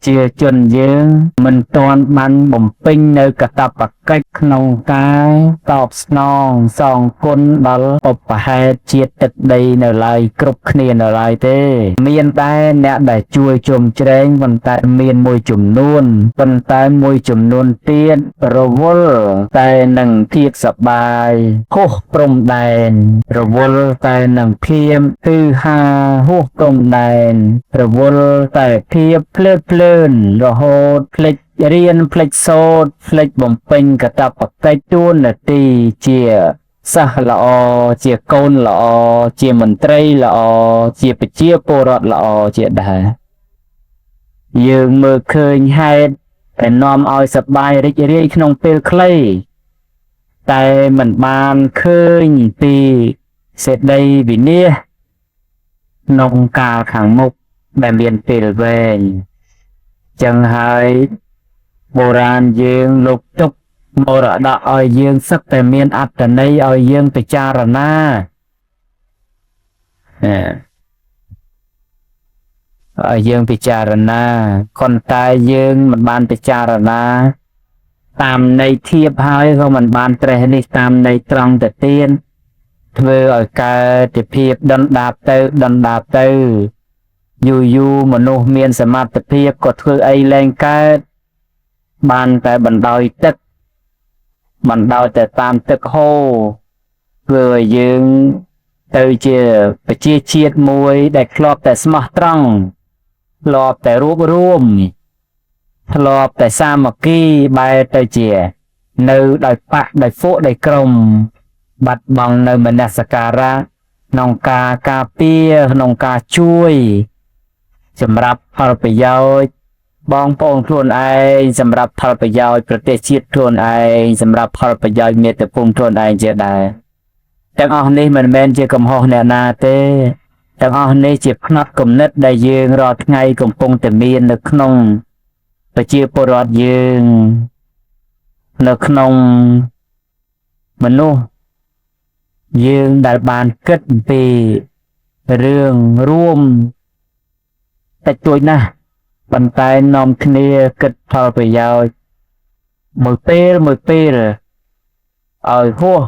ប្រជាជនយើងមិនទាន់បានបំពេញនៅកាតព្វកិច្ចក្នុងការតបស្នងសងគុណដល់បុព្វហេតុជាតិទឹកដីនៅឡើយគ្រប់គ្នានៅឡើយទេមានដែរអ្នកដែលជួយជុំជ្រែងប៉ុន្តែមានមួយចំនួនប៉ុន្តែមួយចំនួនទៀតរវល់តែនឹងភាពសប្បាយហួសព្រំដែនរវល់តែនឹងភាពគឺហាហួសព្រំដែនរវល់តែភាពភ្លើតភ្លើនរហូតភ្លេចរៀនភ្លេចសូត្រភ្លេចបំពេញកាតព្វកិច្ចទួនាទីជាសិស្សល្អជាកូនល្អជាមន្ត្រីល្អជាប្រជាពលរដ្ឋល្អជាដែរយើងមើលឃើញហេតុដែលនាំឲ្យសប្បាយរីករាយក្នុងពេលខ្លីតែមិនបានឃើញពីសេចក្តីវិនាសក្នុងកាលខាងមុខដែលមានពេលវែងចឹងហើយបុរាណយើងលោកទុកមរតកឲ្យយើងសឹកតែមានអត្តន័យឲ្យយើងពិចារណាឲ្យយើងពិចារណាប៉ុន្តែយើងមិនបានពិចារណាតាមន័យធៀបហើយក៏មិនបានត្រេះនេះតាមន័យត្រង់ទៅទៀតធ្វើឲ្យកើតភាពដុនដាបទៅយូរមនុស្សមានសមត្ថភាពក៏ធ្វើអីលែងកើតបានតែបណ្ដោយទឹកបណ្ដោយតែតាមទឹកហូរធ្វើឲ្យយើងទៅជាប្រជាជាតិមួយដែលធ្លាប់តែស្មោះត្រង់ធ្លាប់តែរួបរួមធ្លាប់តែសាមគ្គីបែរទៅជានៅដោយបកដោយពួកដោយក្រុមបាត់បង់នៅមនសិការៈក្នុងការការពារក្នុងការជួយសម្រាប់ផលប្រយោជន៍បងប្អូនខ្លួនឯងសម្រាប់ផលប្រយោជន៍ប្រទេសជាតិខ្លួនឯងសម្រាប់ផលប្រយោជន៍មាតុភូមិខ្លួនឯងជាដែរទាំងអស់នេះមិនមែនជាកំហុសអ្នកណាទេទាំងអស់នេះជាផ្នត់គំនិតដែលយើងរាល់ថ្ងៃកំពុងតែមាននៅក្នុងប្រជាពលរដ្ឋយើងនៅក្នុងមនុស្សយើងដែលបានគិតពីរឿងរួមតិចតួចណាស់ប៉ុន្តែនាំគ្នាគិតផលប្រយោជន៍មួយពេលឲ្យហួស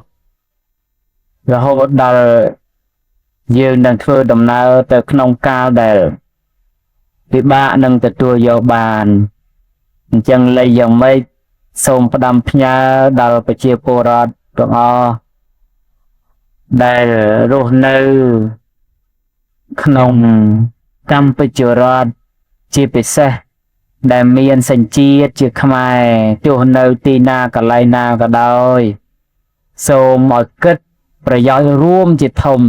រហូតដល់យើងនឹងធ្វើដំណើរទៅក្នុងកាលដែលពិបាកនឹងទទួលយកបានអញ្ចឹងលេខយ៉ាងម៉េចសូមផ្ដាំផ្ញើដល់ប្រជាពលរដ្ឋទាំងអស់ដែលរស់នៅក្នុងកម្ពុជារដ្ឋជាពិសេសដែលមានសញ្ជាតិជាខ្មែរទោះនៅទីណាកន្លែងណាក៏ដោយសូមឲ្យគិតប្រយោជន៍រួមជាធំ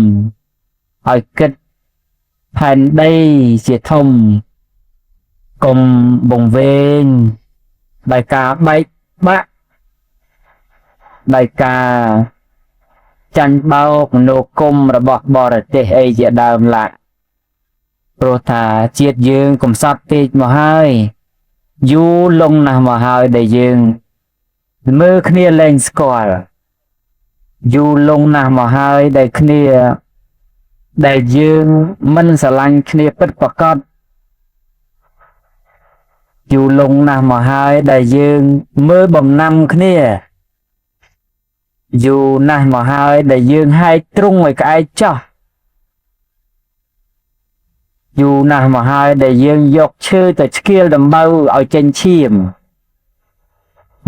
ឲ្យគិតផែនដីជាធំកុំបង្វែងដោយការបែកបាក់ដោយការចាញ់បោកមនោគមរបស់បរទេសអីជាដើមឡាក់ព្រោះថាជាតិយើងកំសត់ពេកមកហើយយូរលង់ណាស់មកហើយដែលយើងមើលគ្នាលែងស្គាល់យូរលង់ណាស់មកហើយដែលគ្នាដែលយើងមិនស្រឡាញ់គ្នាពិតប្រាកដយូរលង់ណាស់មកហើយដែលយើងមើលបំណាំគ្នាយូរណាស់មកហើយដែលយើងហែកទ្រង់ឲ្យក្អែកចោះយូរណាស់មកហើយដែលយើងយកឈើទៅឆ្កៀលដំបៅឲ្យចេញឈាម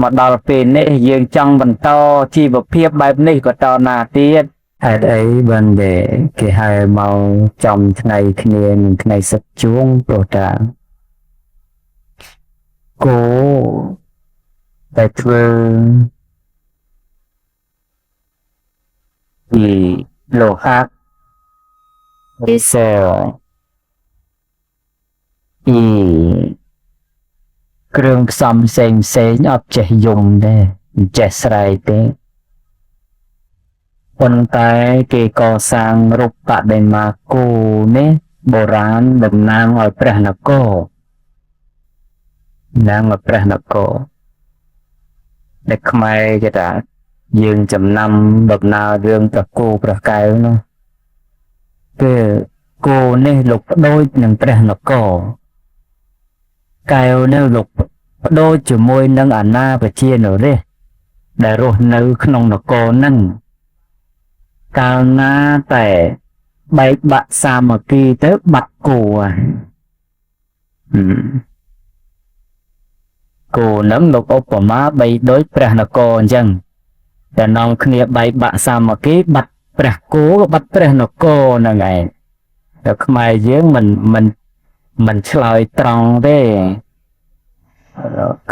មកដល់ពេលនេះយើងចង់បន្តជីវភាពបែបនេះក៏តណាទៀតហេតុអីបានដែលគេហៅមកចំថ្ងៃគ្នានឹងថ្ងៃសឹកជួងព្រោះតាគោតែធ្វើពីលោហៈឌីសែលគ្រឿងផ្សំផ្សេងអត់ចេះយំទេមិនចេះស្រែកទេប៉ុន្តែគេកសាងរូបបដិមាគោនេះបុរាណតំណាងឲ្យព្រះនគរតំណាងឲ្យព្រះនគរដែលខ្មែរគេថាយើងចំណាំដំណើររឿងព្រះគោព្រះកែវនោះគឺគោនេះលោកបដូចនឹងព្រះនគរ កែវនៅលោកដូចជាមួយនឹងអាណាប្រជានរាជដែលរស់នៅក្នុងនគរនឹងកាលណាតែបែកបាក់សាមគ្គីទៅបាត់គោគោនឹងលោកឧបមាបីដូចព្រះនគរអញ្ចឹងតែនាំគ្នាបែកបាក់សាមគ្គីបាត់ព្រះគោក៏បាត់ព្រះនគរហ្នឹងឯងតែខ្មែរយើងមិនឆ្លើយត្រង់ទេ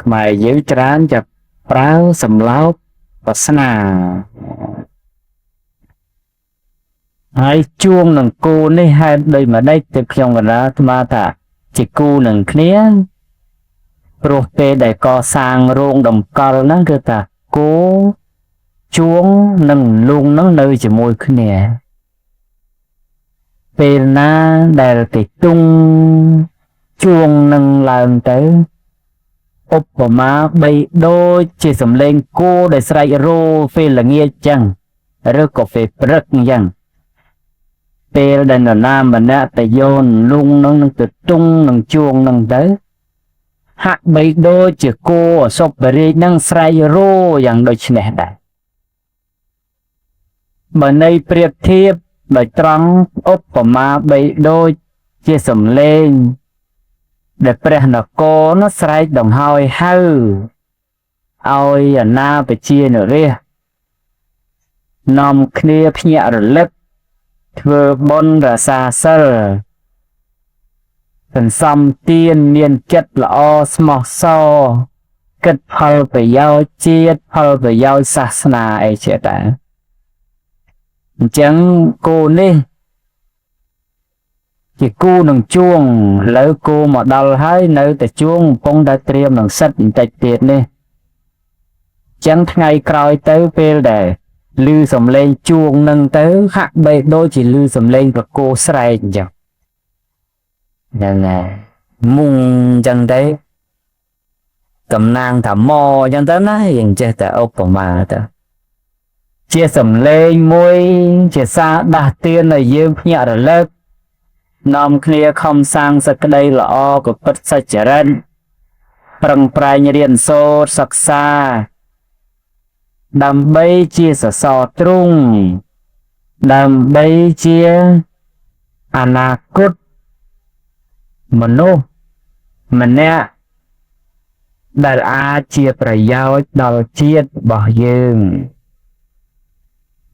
ខ្មែរយើងច្រើនតែប្រើសម្លោកវាសនាហើយជួងនឹងគោនេះហេតុដូចម្ដេចទៅខ្ញុំកណាអាត្មាថាជាគូនឹងគ្នាព្រោះពេលដែលកសាងរោងតម្កល់ហ្នឹងគឺថាគោជួងនិងលូងហ្នឹងនៅជាមួយគ្នាពេលណាដែលគេទុងជួងនឹងឡើងទៅឧបមាបីដូចជាសំឡេងគោដែលស្រែករោពេលល្ងាចចឹងឬក៏ពេលព្រឹកចឹងពេលដែលនរណាម្នាក់ទៅយោនលងនឹងទៅទុងនឹងជួងនឹងទៅហាក់បីដូចជាគោអសុបរាជនឹងស្រែករោយ៉ាងដូចនេះដែរបើន័យប្រៀបធៀបដោយត្រង់ឧបមាបីដូចជាសំឡេងដែលព្រះនគរនោះស្រែកដង្ហោយហៅឲ្យអាណាប្រជានរាជនាំគ្នាភ្ញាក់រលឹកធ្វើបុណ្យរក្សាសិលសន្សំទានមានចិត្តល្អស្មោះសរគិតផលប្រយោជន៍ជាតិផលប្រយោជន៍សាសនាអីជាតាអញ្ចឹងគោនេះជាគូនឹងជួងឥឡូវគោមកដល់ហើយនៅតែជួងកំពុងតែត្រៀមនឹងសិតបន្តិចទៀតនេះអញ្ចឹងថ្ងៃក្រោយទៅពេលដែលឮសំឡេងជួងនឹងទៅហាក់បីដូចជាឮសំឡេងប្រគោស្រែកអញ្ចឹងហ្នឹងហើយមុងអញ្ចឹងទៅកំណាងថាម៉អញ្ចឹងទៅណាយើងចេះតែឧបមាទៅជាសំឡេងមួយជាសារដាស់តឿនឲ្យយើងភ្ញាក់រលឹកនាំគ្នាខំសាងសេចក្តីល្អក៏ពិតសច្ចរិតប្រឹងប្រែងរៀនសូត្រសិក្សាដើម្បីជាសសរទ្រូងដើម្បីជាអនាគតម្នុស្សម្នាក់ដែលអាចជាប្រយោជន៍ដល់ជាតិរបស់យើង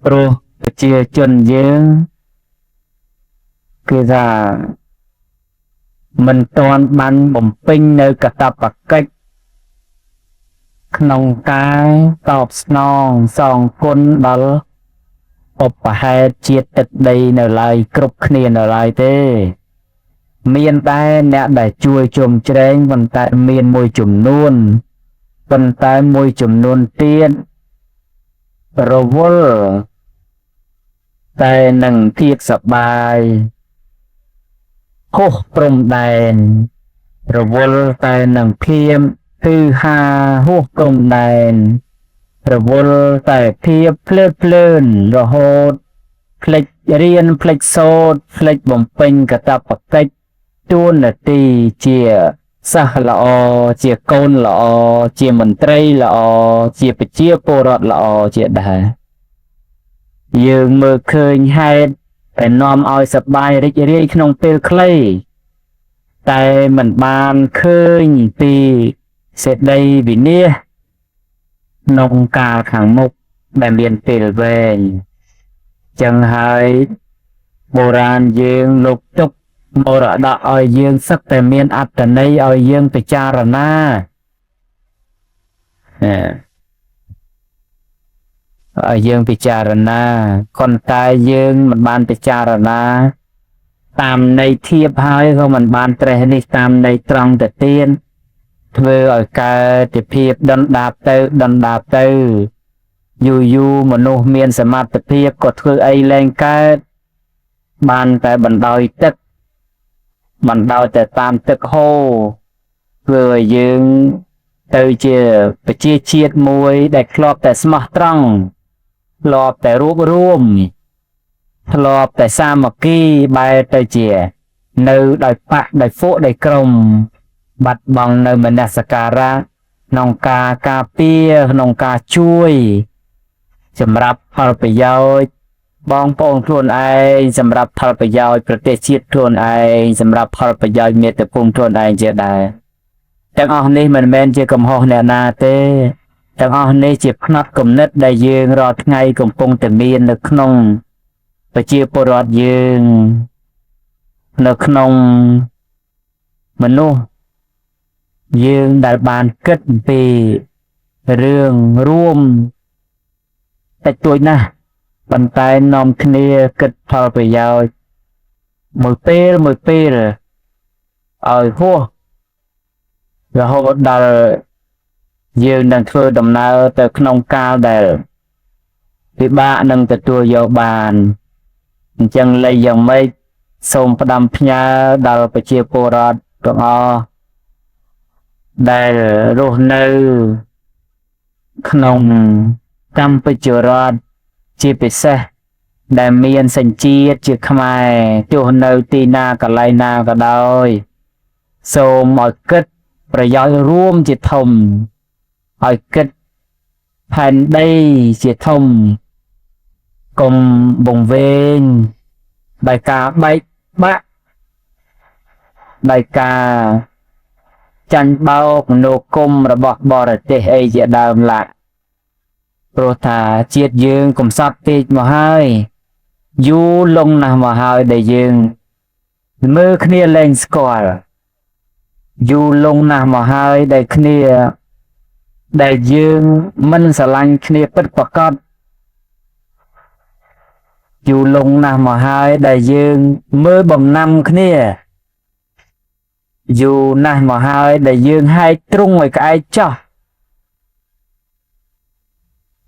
ព្រោះប្រជាជនយើងគឺថាមិនទាន់បានបំពេញនៅកាតព្វកិច្ចក្នុងការតបស្នងសងគុណដល់ឧបហេតុជាតិទឹកដីនៅឡើយគ្រប់គ្នានៅឡើយទេមានតែអ្នកដែលជួយជុំជ្រែងប៉ុន្តែមានមួយចំនួនប៉ុន្តែមួយចំនួនទៀតរវល់តែនឹងទៀតសបាយហោះព្រំដែនរវល់តែនឹងភាពគឺហាហួសព្រំដែនរវល់តែភាពភ្លើតភ្លើនរហូតភ្លេចរៀនភ្លេចសូត្រភ្លេចបំពេញកាតព្វកិច្ចទួនាទីជាសិស្សល្អជាកូនល្អជាមន្ត្រីល្អជាប្រជាពលរដ្ឋល្អជាដែរយើងមើលឃើញហេតុតែនាំឲ្យសប្បាយរីករាយក្នុងពេលខ្លីតែមិនបានឃើញពីសេចក្តីវិនាសក្នុងកាលខាងមុខដែលមានពេលវែងចឹងហើយបុរាណយើងលោកទុកមរតកឲ្យយើងសឹកតែមានអត្តន័យឲ្យយើងពិចារណាឲ្យយើងពិចារណាប៉ុន្តែយើងមិនបានពិចារណាតាមន័យធៀបហើយក៏មិនបានត្រេះនេះតាមន័យត្រង់ទៅទៀតធ្វើឲ្យកើតភាពដុនដាបទៅយូរមនុស្សមានសមត្ថភាពក៏ធ្វើអីលែងកើតបានតែបណ្ដោយទឹកបណ្ដោយតែតាមទឹកហូរធ្វើឲ្យយើងទៅជាប្រជាជាតិមួយដែលធ្លាប់តែស្មោះត្រង់ធ្លាប់តែរួបរួមធ្លាប់តែសាមគ្គីបែរទៅជានៅដោយបកដោយពួកដោយក្រុម បាត់បង់នៅមនសិការៈក្នុងការការពារក្នុងការជួយសម្រាប់ផលប្រយោជន៍បងប្អូនខ្លួនឯងសម្រាប់ផលប្រយោជន៍ប្រទេសជាតិខ្លួនឯងសម្រាប់ផលប្រយោជន៍មាតុភូមិខ្លួនឯងជាដែរទាំងអស់នេះមិនមែនជាកំហុសអ្នកណាទេទាំងអស់នេះជាផ្នត់គំនិតដែលយើងរាល់ថ្ងៃកំពុងតែមាននៅក្នុងប្រជាពលរដ្ឋយើងនៅក្នុងមនុស្សយើងដែលបានគិតអំពីរឿងរួមតិចតួចណាស់ប៉ុន្តែនាំគ្នាគិតផលប្រយោជន៍មួយពេលឲ្យហួសរហូតដល់យើងនឹងធ្វើដំណើរទៅក្នុងកាលដែលពិបាកនឹងទទួលយកបានអញ្ចឹងលេខយ៉ាងម៉េចសូមផ្ដាំផ្ញើដល់ប្រជាពលរដ្ឋទាំងអស់ដែលរស់នៅក្នុងកម្ពុជារដ្ឋជាពិសេសដែលមានសញ្ជាតិជាខ្មែរទោះនៅទីណាកន្លែងណាក៏ដោយសូមឲ្យគិតប្រយោជន៍រួមជាធំឲ្យគិតផែនដីជាធំកុំបង្វែងដោយការបែកបាក់ដោយការចាញ់បោកមនោគមរបស់បរទេសអីជាដើមឡាក់ព្រោះថាជាតិយើងកំសត់ពេកមកហើយយូរលងណាស់មកហើយដែលយើងមើលគ្នាលែងស្គាល់យូរលងណាស់មកហើយដែលគ្នាដែលយើងមិនស្រឡាញ់គ្នាពិតប្រាកដយូរលងណាស់មកហើយដែលយើងមើលបំណាំគ្នាយូរណាស់មកហើយដែលយើងហែកទ្រង់ឲ្យក្អែកចោះ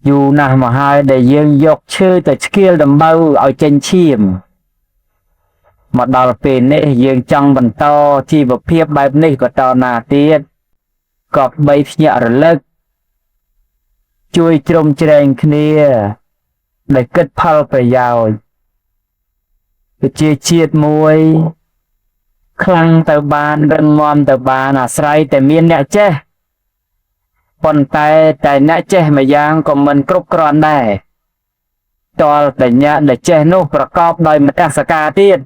យូរណាស់មកហើយដែលយើងយកឈើទៅឆ្កៀលដំបៅឲ្យចេញឈាមមកដល់ពេលនេះយើងចង់បន្តជីវភាពបែបនេះក៏តណាទៀតក៏បីភ្ញាក់រលឹកជួយជ្រោមជ្រែងគ្នាដែលគិតផលប្រយោជន៍ប្រជាជាតិមួយខ្លាំងទៅបានរឹងមាំទៅបានអាស្រ័យតែមានអ្នកចេះប៉ុន្តែអ្នកចេះមួយយ៉ាងក៏មិនគ្រប់គ្រាន់ដែរតលតែអ្នកដែលចេះនោះប្រកបដោយមនសិការទៀត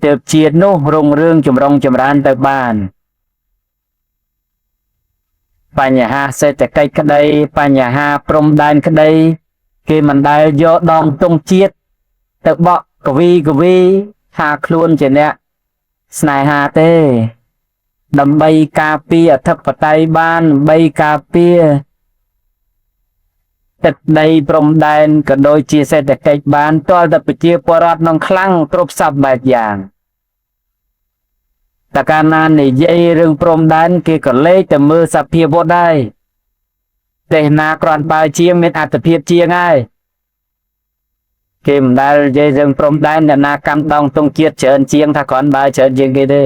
ទើបជាតិនោះរុងរឿងចម្រុងចម្រើនទៅបានបញ្ហាសេដ្ឋកិច្ចក្តីបញ្ហាព្រំដែនក្តីគេមិនដែលយកដងទង់ជាតិទៅបក់កវីថាខ្លួនជាអ្នកស្នេហាទេដើម្បីការពារអធិបតេយ្យបានដើម្បីការពារទឹកដីព្រំដែនក៏ដូចជាសេដ្ឋកិច្ចបានទាល់តែប្រជាពលរដ្ឋនឹងខ្លាំងគ្រប់សពបែបយ៉ាងតែកាលណានិយាយរឿងព្រំដែនគេក៏លេចតែមើលសភាពវត្តដែរទេណាគ្រាន់បើជាមានអត្ថភាពជាងហើយគេមិនដែលនិយាយរឿងព្រំដែនអ្នកណាកាន់ដងទង់ជាតិច្រើនជាងថាគ្រាន់បើច្រើនជាងគេទេ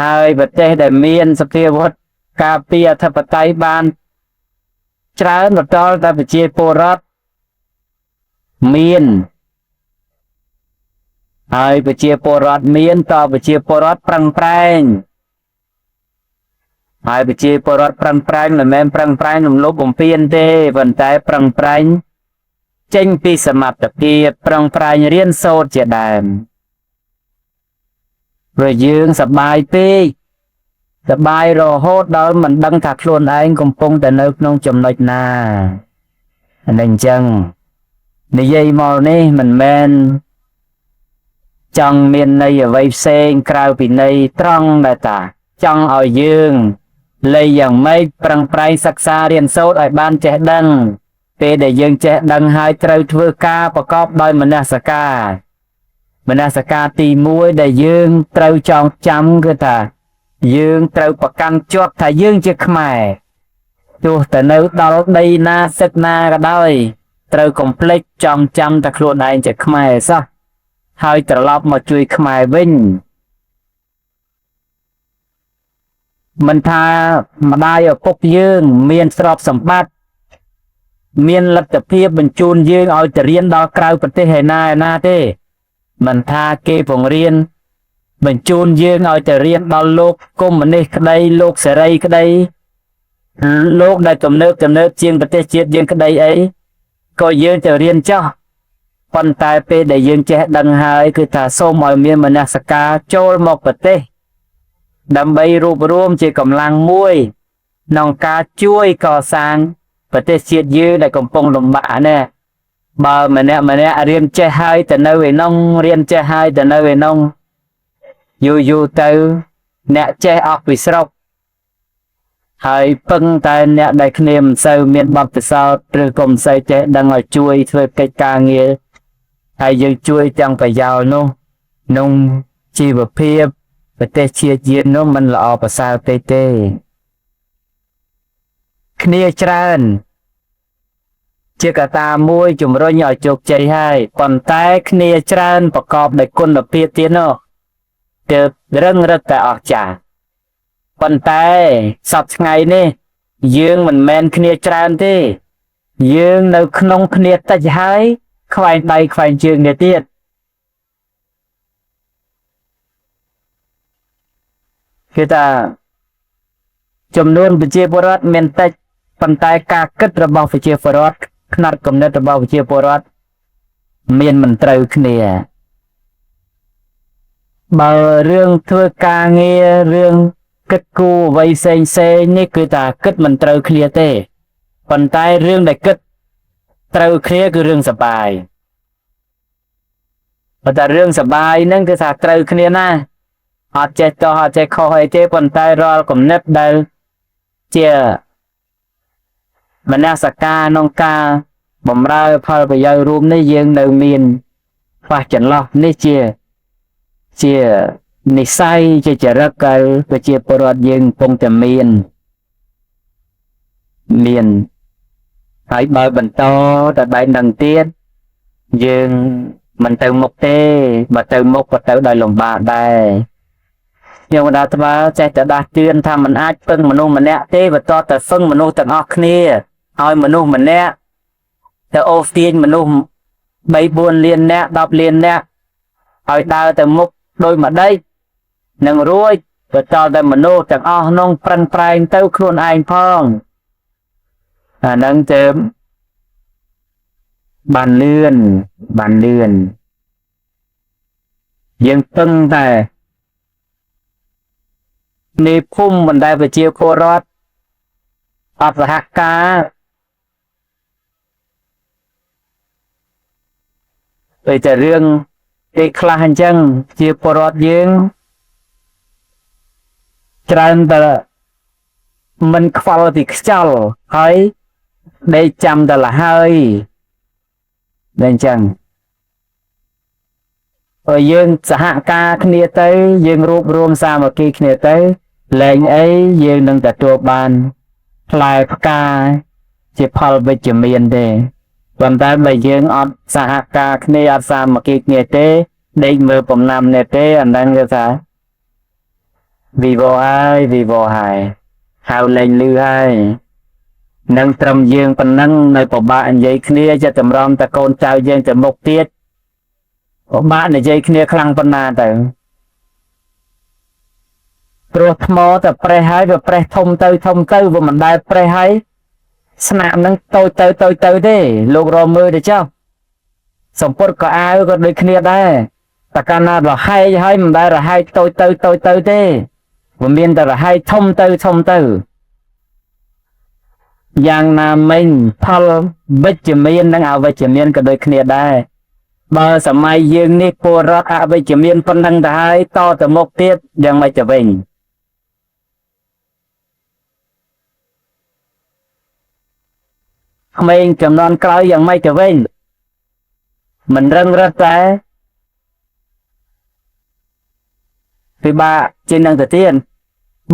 ហើយប្រទេសដែលមានសភាវុធការពារអធិបតេយ្យបានច្រើនបន្តតែប្រជាពលរដ្ឋមានហើយប្រជាពលរដ្ឋមានតប្រជាពលរដ្ឋប្រឹងប្រែងហើយប្រជាពលរដ្ឋប្រឹងប្រែងមិនមែនប្រឹងប្រែងរំលោភបំពានទេប៉ុន្តែប្រឹងប្រែងចេញពីសមត្ថភាពប្រឹងប្រែងរៀនសូត្រជាដើមព្រោះយើងសប្បាយពេកសប្បាយរហូតដល់មិនដឹងថាខ្លួនឯងកំពុងតែនៅក្នុងចំណុចណាអានេះអញ្ចឹងនិយាយមកនេះមិនមែនចង់មានន័យអ្វីផ្សេងក្រៅពីន័យត្រង់ដែលតាចង់ឲ្យយើងលេយ៉ាងម៉េចប្រឹងប្រែងសិក្សារៀនសូត្រឲ្យបានចេះដឹងពេលដែលយើងចេះដឹងហើយត្រូវធ្វើការប្រកបដោយមនសិការទី1ដែលយើងត្រូវចងចាំគឺថាយើងត្រូវប្រកាន់ជាប់ថាយើងជាខ្មែរទោះតែនៅដល់ដីណាសឹកណាក៏ដោយត្រូវកុំភ្លេចចងចាំតែខ្លួនឯងជាខ្មែរសោះហើយត្រឡប់មកជួយខ្មែរវិញមិនថាម្ដាយឪពុកយើងមានទ្រព្យសម្បត្តិមានលទ្ធភាពបញ្ជូនយើងឲ្យទៅរៀនដល់ក្រៅប្រទេសឯណាទេមិនថាគេពង្រៀន បញ្ជូនយើងឲ្យទៅរៀនដល់លោកកុម្មុយនីសក្តីលោកសេរីក្តីលោកដែលទំនើបជាងប្រទេសជាតិយើងក្តីអីក៏យើងទៅរៀនចោះប៉ុន្តែពេលដែលយើងចេះដឹងហើយគឺថាសូមឲ្យមានមនសិការចូលមកប្រទេសដើម្បីរួបរวมជាកម្លាំងមួយក្នុងការជួយកសាងប្រទេសជាតិយើងដែលកំពុងលំបាកនេះបើម្នាក់រៀនចេះហើយទៅនៅឯនោះរៀនចេះហើយទៅនៅឯនោះយូរទៅអ្នកចេះអស់ពីស្រុកហើយពឹងតែអ្នកដែលគ្នាមិនសូវមានបទពិសោធន៍ឬក៏មិនសូវចេះដឹងឲ្យជួយធ្វើកិច្ចការងារហើយយើងជួយទាំងប្រយោលនោះក្នុងជីវភាពប្រទេសជាតិយើងនោះមិនល្អប្រសើរទេគ្នាច្រើនជាកត្តាមួយជំរុញឲ្យជោគជ័យហើយប៉ុន្តែគ្នាច្រើនប្រកបដោយគុណភាពទៀតនោះទើបរឹងរឹតតែអស្ចារ្យប៉ុន្តែសប្តាហ៍ថ្ងៃនេះយើងមិនមែនគ្នាច្រើនទេយើងនៅក្នុងគ្នាតិចហើយខ្វែងដៃខ្វែងជើងនេះទៀតគឺថាចំនួនប្រជាពលរដ្ឋមានតិចប៉ុន្តែការគិតរបស់ប្រជាពលរដ្ឋផ្នែកគំនិតរបស់ប្រជាពលរដ្ឋមានមិនត្រូវគ្នាបើរឿងធ្វើការងាររឿងគិតគូរអ្វីផ្សេងនេះគឺថាគិតមិនត្រូវគ្នាទេប៉ុន្តែរឿងដែលគិតត្រូវគ្នាគឺរឿងសប្បាយប៉ុន្តែរឿងសប្បាយហ្នឹងគឺថាត្រូវគ្នាណាអត់ចេះតោះអត់ចេះខុសអីទេប៉ុន្តែរាល់គំនិតដែលជាមនសិការក្នុងការបម្រើផលប្រយោជន៍រួមនេះយើងនៅមានខ្វះចន្លោះនេះជានិស្ស័យជាចរិតដែលប្រជាពលរដ្ឋយើងកំពុងតែមានហើយបើបន្តតែបែបនឹងទៀតយើងមិនទៅមុខទេបើទៅមុខក៏ទៅដោយលំបាកដែរយើងបណ្ដាត្បាចេះតែដាស់តឿនថាมันអាចពឹងមនុស្សម្នាក់ទេបន្ទាប់តែពឹងមនុស្សទាំងអស់គ្នាឲ្យមនុស្សម្នាក់ទៅអូសទាញមនុស្ស3-4 លានអ្នក10 លានអ្នកឲ្យដើរទៅមុខដោយមួយដេកនឹងរួចបន្ទាប់តែមនុស្សទាំងអស់នោះប្រឹងប្រែងទៅខ្លួនឯងផងអានឹងទៅបានលឿនយើងពឹងតែនៃភូមិបណ្ដាប្រជាពលរដ្ឋអត់សហការទៅតែរឿងគេខ្លះអញ្ចឹងជាពលរដ្ឋយើងច្រើនតែមិនខ្វល់ពីខ្យល់ហើយដេកចាំតែលហើយតែអញ្ចឹងបើយើងសហការគ្នាទៅយើងរួបរวมសាមគ្គីគ្នាទៅលែងអីយើងនឹងទទួលបានផ្លែផ្កាជាផលវិជ្ជមានទេប៉ុន្តែបើយើងអត់សហការគ្នាអត់សាមគ្គីគ្នាទេដេកមើលបំណាំនេះទេអាហ្នឹងគេថាវិវរហើយហៅលែងលឺហើយនឹងត្រឹមយើងប៉ុណ្ណឹងនៅពិបាកនិយាយគ្នាចិត្តតម្រង់តកូនចៅយើងទៅមុខទៀតពិបាកនិយាយគ្នាខ្លាំងប៉ុណ្ណាទៅព្រោះថ្មតែប្រេះហើយវាប្រេះធំទៅវាមិនដែលប្រេះហើយស្នាមនឹងតូចទៅទេលោករមើលទៅចុះសម្ពុតក៏អាវក៏ដូចគ្នាដែរតែកាលណារហែកហើយមិនដែលរហែកតូចទៅទេវាមានតែរហែកធំទៅយ៉ាងណាមិញផលវិជ្ជមាននិងអវិជ្ជមានក៏ដូចគ្នាដែរបើសម័យយើងនេះពលរដ្ឋអវិជ្ជមានប៉ុណ្ណឹងទៅហើយតទៅមុខទៀតយ៉ាងម៉េចទៅវិញក្មេងចំនួនក្រោយយ៉ាងម៉េចទៅវិញមិនរឹងរឹតតែពិបាកជាងនឹងទៅទៀត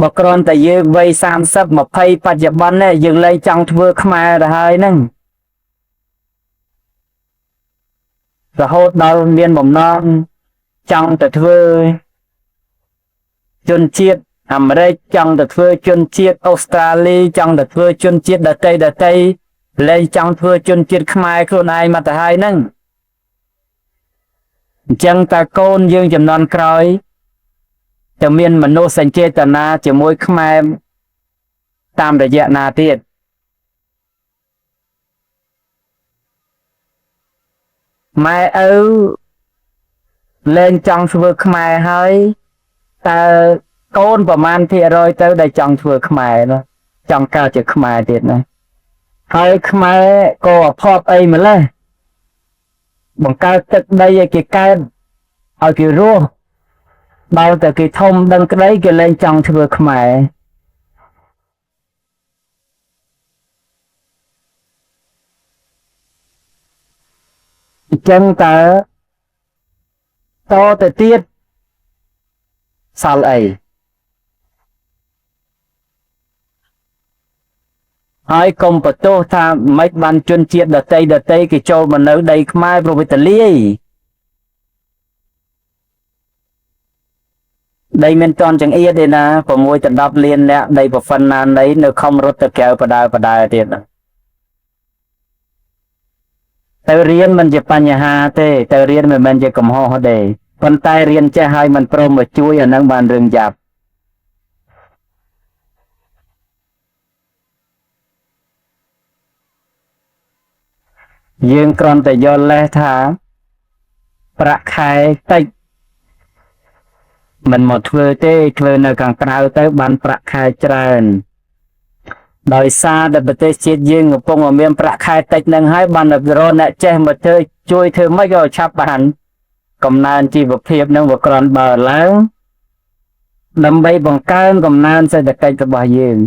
បើគ្រាន់តែយើងវ័យ30 20បច្ចុប្បន្ននេះយើងលែងចង់ធ្វើខ្មែរទៅហើយហ្នឹងរហូតដល់មានបំណងចង់ទៅធ្វើជនជាតិអាមេរិកចង់ទៅធ្វើជនជាតិអូស្ត្រាលីចង់ទៅធ្វើជនជាតិដទៃលែងចង់ធ្វើជនជាតិខ្មែរខ្លួនឯងមកទៅហើយហ្នឹងអញ្ចឹងតើកូនយើងចំនួនក្រោយ จะមានមនោសញ្ចេតនាជាមួយខ្មែរតាមរយៈណាទៀតម៉ែឪលែងចង់ធ្វើខ្មែរហើយតើកូនប្រមាណភាគរយទៅដែលចង់ធ្វើខ្មែរនោះចង់កើតជាខ្មែរទៀតណាហើយខ្មែរក៏អភ័ព្វអីម្លេះបង្កើតទឹកដីឲ្យគេកើតឲ្យគេរស់បើតែគេធំដឹងក្តីគេលែងចង់ធ្វើខ្មែរអញ្ចឹងតើតទៅទៀតសល់អីហើយកុំបន្ទោសថាមិនបានជនជាតិដតីគេចូលមកនៅដីខ្មែរប្រវិតលាយដីមានតន់ចង្អៀតទេណា6ទៅ10លានអ្នកដីប្រព័ន្ធណានៃនៅខំរត់ទៅក្រៅបដាទៀតទៅរៀនមិនជាបញ្ហាទេទៅរៀនមិនមែនជាកំហុសទេប៉ុន្តែរៀនចេះហើយមិនព្រមមកជួយអានឹងបានរឿងយ៉ាប់យើងគ្រាន់តែយល់លេសថាប្រាក់ខែតិចមិនមកធ្វើទេធ្វើនៅខាងក្រៅទៅបានប្រាក់ខែច្រើនដោយសារតែប្រទេសជាតិយើងកំពុងមានប្រាក់ខែតិចនឹងហើយបានរកអ្នកចេះមកធ្វើជួយធ្វើម៉េចក៏ឆាប់បានកំណើនជីវភាពនឹងវាក្រាន់បើឡើងដើម្បីបង្កើនកំណើនសេដ្ឋកិច្ចរបស់យើង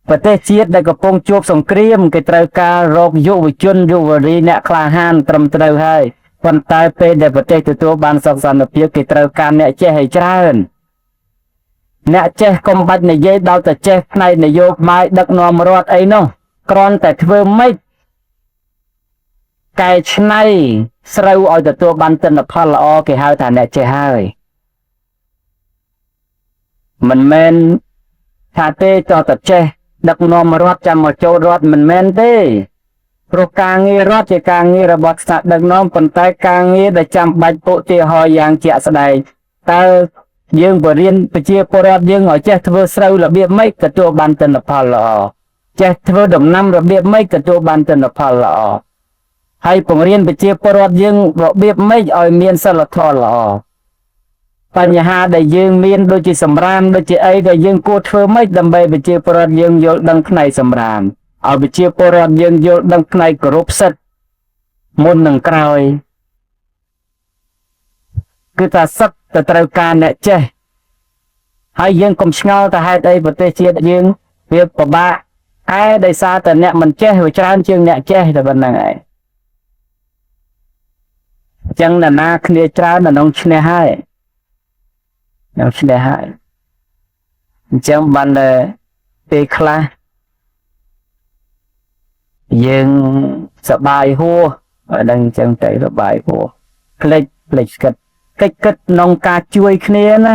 ប្រទេសជាតិដែលកំពុងជួបសង្គ្រាមគេត្រូវការរកយុវជនយុវរីអ្នកក្លាហានត្រឹមត្រូវហើយប៉ុន្តែពេលដែលប្រទេសទទួលបានសុខសន្តិភាពគេត្រូវការអ្នកចេះឲ្យច្រើនអ្នកចេះកុំបាច់និយាយដល់តែចេះផ្នែកនយោបាយដឹកនាំរដ្ឋអីនោះគ្រាន់តែធ្វើម៉េចកែច្នៃស្រូវឲ្យទទួលបានទិន្នផលល្អគេហៅថាអ្នកចេះហើយមិនមែនថាទេតតែចេះដឹកនាំរដ្ឋចាំមកចូលរដ្ឋមិនមែនទេព្រោះការងាររដ្ឋជាការងាររបស់ថ្នាក់ដឹកនាំប៉ុន្តែការងារដែលចាំបាច់ឧទាហរណ៍យ៉ាងជាក់ស្ដែងតើយើងបរៀនប្រជាពលរដ្ឋយើងឲ្យចេះធ្វើស្រូវរបៀបម៉េចទទួលបានទិន្នផលល្អចេះធ្វើដំណាំរបៀបម៉េចទទួលបានទិន្នផលល្អហើយបង្រៀនប្រជាពលរដ្ឋយើងរបៀបម៉េចឲ្យមានសិលធម៌ល្អបញ្ហាដែលយើងមានដូចជាសម្រាមដូចជាអីដែលយើងគួរធ្វើម៉េចដើម្បីប្រជាពលរដ្ឋយើងយល់ដឹងផ្នែកសម្រាមឲ្យប្រជាពលរដ្ឋយើងយល់ដឹងផ្នែកគោរពសិទ្ធិមុននឹងក្រោយគឺថាសិទ្ធិទៅត្រូវការអ្នកចេះហើយយើងកុំឆ្ងល់ទៅហេតុអីប្រទេសជាតិយើងវាពិបាកដោយសារតែអ្នកមិនចេះវាច្រើនជាងអ្នកចេះតែប៉ុណ្្នឹងឯងអញ្ចឹងណានាគ្នាច្រើននៅក្នុងឈ្នះហើយនៅឈ្នះហើយអញ្ចឹងបានតែពេលខ្លះយើងសបាយហួរឲ្យដឹងអញ្ចឹងទៅសបាយហួរផ្លេចគិតកិច្ចគិតក្នុងការជួយគ្នាណា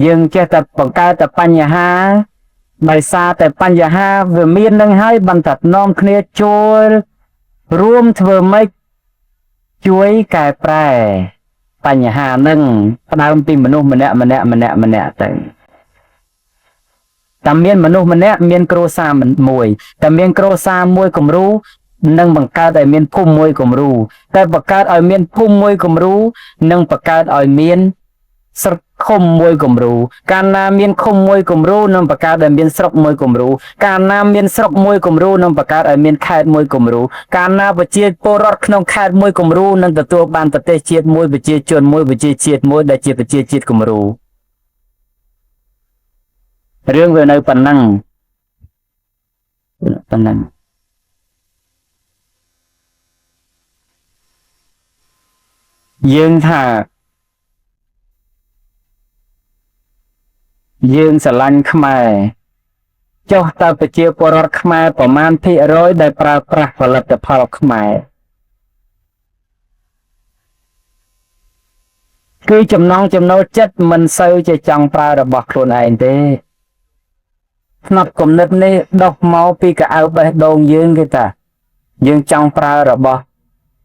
យើងចេះតែបង្កើតតែបញ្ហាដោយសារតែបញ្ហាវាមាននឹងហើយបានតែនាំគ្នាចូលរួមធ្វើម៉េចជួយកែប្រែបញ្ហានឹងផ្ដើមពីមនុស្សម្នាក់ទៅតែមានមនុស្សម្នាក់មានគ្រួសារមួយតែមានគ្រួសារមួយគំរូនឹងបង្កើតឲ្យមានភូមិមួយគំរូតែបង្កើតឲ្យមានភូមិមួយគំរូនឹងបង្កើតឲ្យមានស្រុកឃុំមួយគំរូកាលណាមានឃុំមួយគំរូនឹងបង្កើតឲ្យមានស្រុកមួយគំរូកាលណាមានស្រុកមួយគំរូនឹងបង្កើតឲ្យមានខេត្តមួយគំរូកាលណាប្រជាពលរដ្ឋក្នុងខេត្តមួយគំរូនឹងទទួលបានប្រទេសជាតិមួយប្រជាជនមួយប្រជាជាតិមួយដែលជាប្រជាជាតិគំរូរឿងវានៅប៉ុណ្ណឹងយើងថាយើងស្រឡាញ់ខ្មែរចុះតើប្រជាពលរដ្ឋខ្មែរប្រមាណភាគរយដែលប្រើប្រាស់ផលិតផលខ្មែរគឺចំណង់ចំណូលចិត្តមិនសូវជាចង់ប្រើរបស់ខ្លួនឯងទេផ្នត់គំនិតនេះដុះមកពីកៅអៅបេះដូងយើងគេថាយើងចង់ប្រើរបស់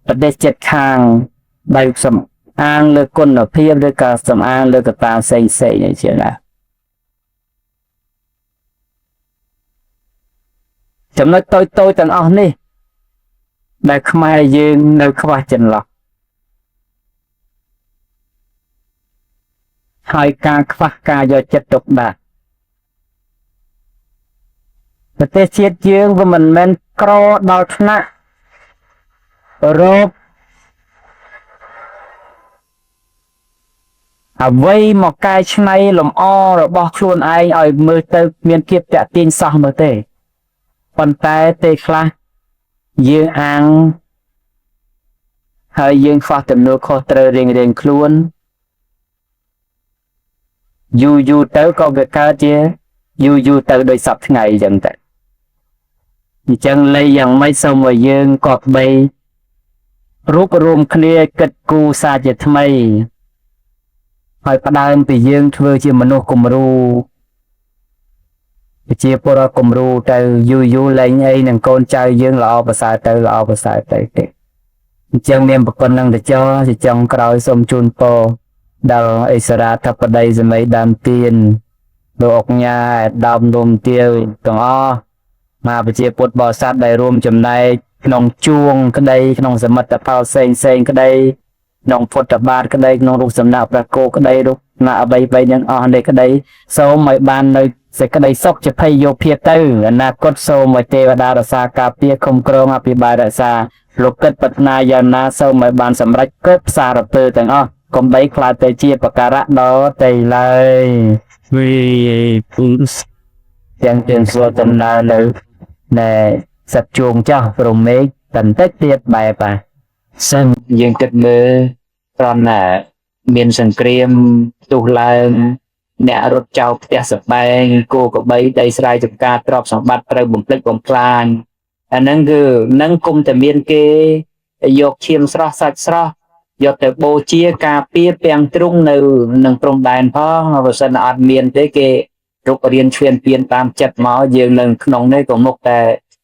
ប្រទេសជិតខាងដោយ អាងលើគុណភាពឬក៏សំអាងលើកត្តាផ្សេងៗអីជាណាចំណុចតូចៗទាំងអស់នេះដែលខ្មែរយើងនៅខ្វះចន្លោះហើយការខ្វះការយកចិត្តទុកដាក់ប្រទេសជាតិយើងវាមិនមែនក្រដល់ថ្នាក់រោគអ្វីមកកែច្នៃលំអរបស់ខ្លួនឯងឲ្យមើលទៅមានភាពតាក់ទាញសោះមើលទេប៉ុន្តែទេខ្លះយើងអាងហើយយើងខ្វះទំនួលខុសត្រូវរៀងៗខ្លួនយូរទៅក៏វាកើតជាយូរទៅដោយសពថ្ងៃអញ្ចឹងទៅអញ្ចឹងលេយ៉ាងម៉េចសូមឲ្យយើងក៏បីរួបរวมគ្នាគិតគូរសារជាថ្មីហើយផ្ដើមពីយើងធ្វើជាមនុស្សគំរូជាពលរដ្ឋគំរូទៅយូរលែងអីនឹងកូនចៅយើងល្អប្រសើរទៅទេអញ្ចឹងមានប្រពន្ធនឹងទៅជាចុងក្រោយសូមជូនពរដល់អិសរាធិបតីសម័យដើមទៀនលោកអុកញ៉ាដើមនោមទាវទាំងអស់មកប្រជាពុទ្ធបរិស័ទដែលរួមចំណែកក្នុងជួងក្តីក្នុងសមិទ្ធផលផ្សេងក្តីក្នុងពុទ្ធបាទក្តីក្នុងរូបសំណាកព្រះគោក្តីរូបណាអ្វីៗទាំងអស់នេះក្តីសូមឲ្យបាននៅសេចក្តីសុខជាភ័យយោភាទៅអនាគតសូមឲ្យទេវតារក្សាការពារคุ้មគ្រងអភិបាលរក្សាលោកគិតប្រាថ្នាយ៉ាងណាសូមឲ្យបានសម្រេចគ្រប់សារពើទាំងអស់កុំបីខ្លាចទៅជាបការៈដល់តែឡើយវីពុសទាំងទាំងសួរដំណើរនៅណែសត្វជួងចោះព្រមេឃបន្តិចទៀតបែបសិនយើងគិតមើលត្រង់ណាមានសង្គ្រាមផ្ទុះឡើងអ្នករត់ចោលផ្ទះសម្បែងគោក្របីដីស្រែចម្ការទ្រព្យសម្បត្តិត្រូវបំផ្លិចបំផ្លាញអាហ្នឹងគឺនឹងគុំតែមានគេយកឈាមស្រស់សាច់ស្រស់យកទៅបូជាការពារពាំងទ្រុងនៅនឹងព្រំដែនផងបើសិនអត់មានទេគេរុករៀនឈ្លានពានតាមចិត្តមកយើងនៅក្នុងនេះក៏មុខតែ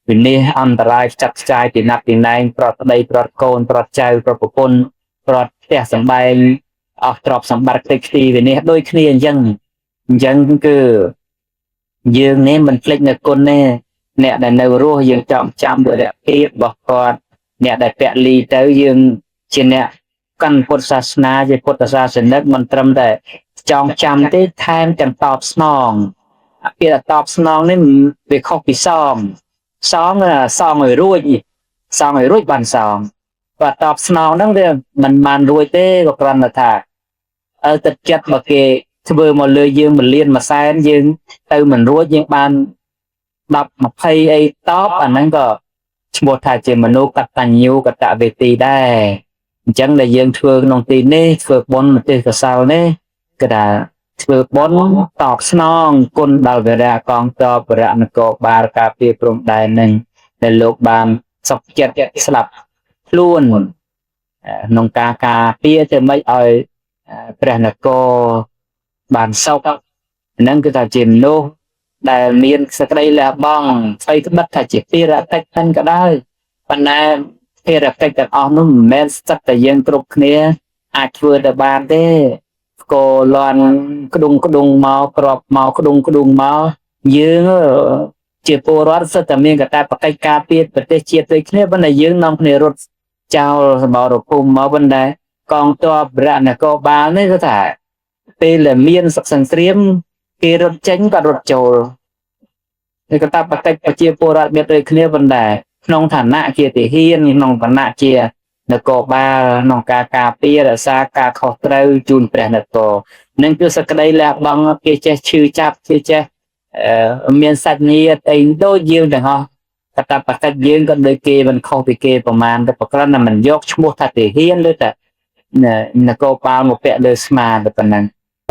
វិនិច្ឆ័យអន្តរាយចាត់ខ្ចាយពីណាត់ពីណែងប្រត់ប្តីប្រត់កូនប្រត់ចៅប្រត់ប្រពន្ធប្រត់ផ្ទះសម្បែងអស់ទ្រព្យសម្បត្តិតិចទីវិនិច្ឆ័យដូចគ្នាអញ្ចឹងគឺយើងនេះមិនភ្លេចនៅគុណទេអ្នកដែលនៅរស់យើងចង់ចាំវរៈភាពរបស់គាត់អ្នកដែលពលីទៅយើងជាអ្នកកាន់ពុទ្ធសាសនាជាពុទ្ធសាសនិកមិនត្រឹមតែចងចាំទេថែមទាំងតបស្នងពាក្យតបស្នងនេះវាខុសពីសងឲ្យរួចបានសងបើតបស្នងហ្នឹងវាមិនបានរួចទេក៏គ្រាន់តែថាទឹកចិត្តបើគេធ្វើមកលើយើង1លាន1សែនយើងទៅមិនរួចយើងបាន10 20អីតបអាហ្នឹងក៏ឈ្មោះថាជាមនុស្សកតញ្ញូកតវេទីដែរអញ្ចឹងដែលយើងធ្វើក្នុងទីនេះធ្វើបុណ្យទេកសលនេះគឺថាធ្វើបុណ្យតបស្នងគុណដល់វរៈកងទ័ពវរៈនគរបាលការពារព្រំដែននឹងដែលលោកបានសុខចិត្តស្លាប់ខ្លួនក្នុងការពារទៅមិនឲ្យព្រះនគរបានសុខហ្នឹងគឺថាជាមនុស្សដែលមានសក្តិលះបង់ស្អីក្បិតថាជាភារកិច្ចហ្នឹងក៏ដោយប៉ុន្តែភារកិច្ចទាំងអស់នោះមិនមែនស្ទើរតែយើងគ្រប់គ្នាអាចធ្វើទៅបានទេស្គរលន់ក្ដុងមកក្របមកក្ដុងមកយើងជាពលរដ្ឋសិតតែមានកាតព្វកិច្ចការពារប្រទេសជាតិដូចគ្នាប៉ុន្តែយើងនាំគ្នារត់ចោលសមរភូមិមកប៉ុន្តែកងទ័ពរណគរបាលនេះគឺថាពេលដែលមានសង្គ្រាមគេរត់ចេញក៏រត់ចូលនេះកាតព្វកិច្ចប្រជាពលរដ្ឋមានដូចគ្នាប៉ុន្តែក្នុងឋានៈជាទាហានក្នុងឋានៈជានគរបាលក្នុងការពាររក្សាការខុសត្រូវជូនព្រះនគរនឹងគឺសក្តីលះបង់គេចេះឈឺចាប់គេចេះមានសាច់ញាតិអីដូចយើងទាំងអស់កតបកិច្ចយើងក៏ដូចគេមិនខុសពីគេប្រមាណតែប្រក្រណតែមិនយកឈ្មោះថាទាហានឬតែនគរបាលមកពាក់លើស្មាតែប៉ុណ្ណឹង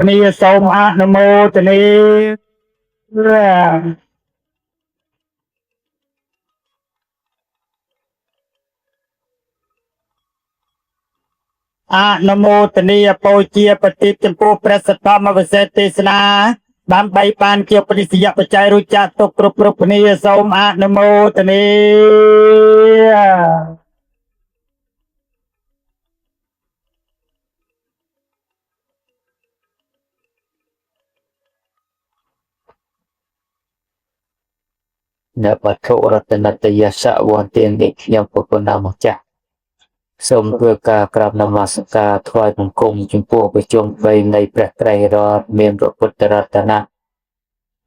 នេះសូមអនុមោទនាអនុមោទនីបូជាប្រតិបចំពោះព្រះសទ្ធមវិសេសទេសនាដើម្បីបានជាបរិសយបច្ច័យរួចចាត់ទុកគ្រប់គ្នាសូមអនុមោទនី នៅវត្ថុរតនតយសៈវន្ទាននេះខ្ញុំពុទ្ធនាមកចាស់សូមធ្វើការក្រាបនមស្ការថ្វាយបង្គំចំពោះព្រះជន្ម3នៃព្រះត្រៃរតន៍មានព្រះពុទ្ធរតនៈ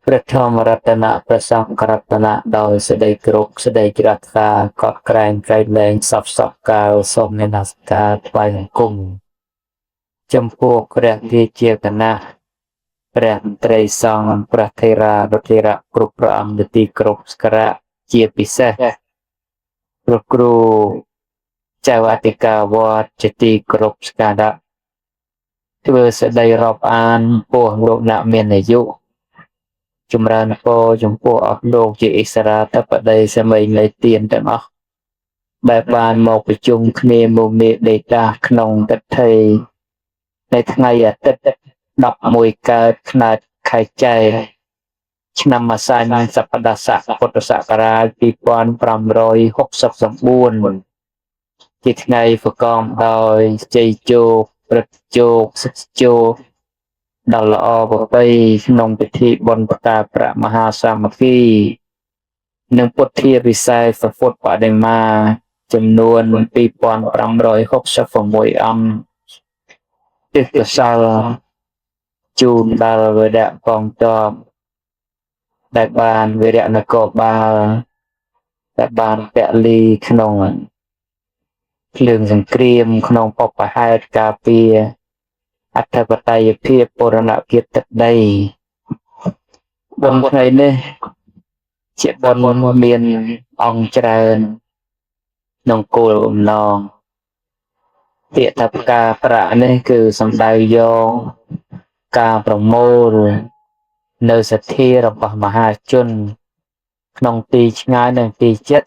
ព្រះធម្មរតនៈព្រះសង្ឃរតនៈដោយសេចក្តីគោរពសេចក្តីជ្រះថ្លាកត់ក្រែងក្រែងលែងសពសពកាលសូមនមស្ការថ្វាយបង្គំចំពោះព្រះរាជាគណៈព្រះត្រីសង្ឃព្រះថេរានុថេរៈគ្រប់ព្រះអង្គនៅទីគោរពស្ការៈជាពិសេសព្រះគ្រូចៅអធិការវត្តជាទីគោរពស្ការៈធ្វើសេចក្តីរាប់អានពោះលោកអ្នកមានអាយុចម្រើនពរចំពោះអស់លោកជាឥស្សរាធិបតីសមីនៃទានទាំងអស់ដែលបានមកប្រជុំគ្នាមកមេដេតាក្នុងទិដ្ឋីនៅថ្ងៃអាទិត្យ11កើតឆ្នាំខែចែកឆ្នាំម្សាញ់សប្តាហ៍ស័កពុទ្ធសករាជ2569ជាថ្ងៃប្រកបដោយជ័យជោគព្រឹទ្ធជោគសុខជោគដល់ល្អប្រពៃក្នុងពិធីបុណ្យប្រកាសព្រះមហាសាមគ្គីនិងពុទ្ធាពិសេសពុទ្ធបដិមាចំនួន2566អង្គទិសកសលជូនដល់វរៈកងទ័ពដែលបានវីរៈនគរបាលដែលបានពលីក្នុងភ្លើងសង្គ្រាមក្នុងបបហេតុការពារអធិបតេយ្យភាពបូរណភាពទឹកដីបុណ្យថ្ងៃនេះជាបុណ្យមានអង្គច្រើនក្នុងគោលបំណងពាក្យថាផ្កាប្រាក់នេះគឺសំដៅយកការប្រមូលនៅសទ្ធារបស់មហាជនក្នុងទីឆ្ងាយនិងទីជិត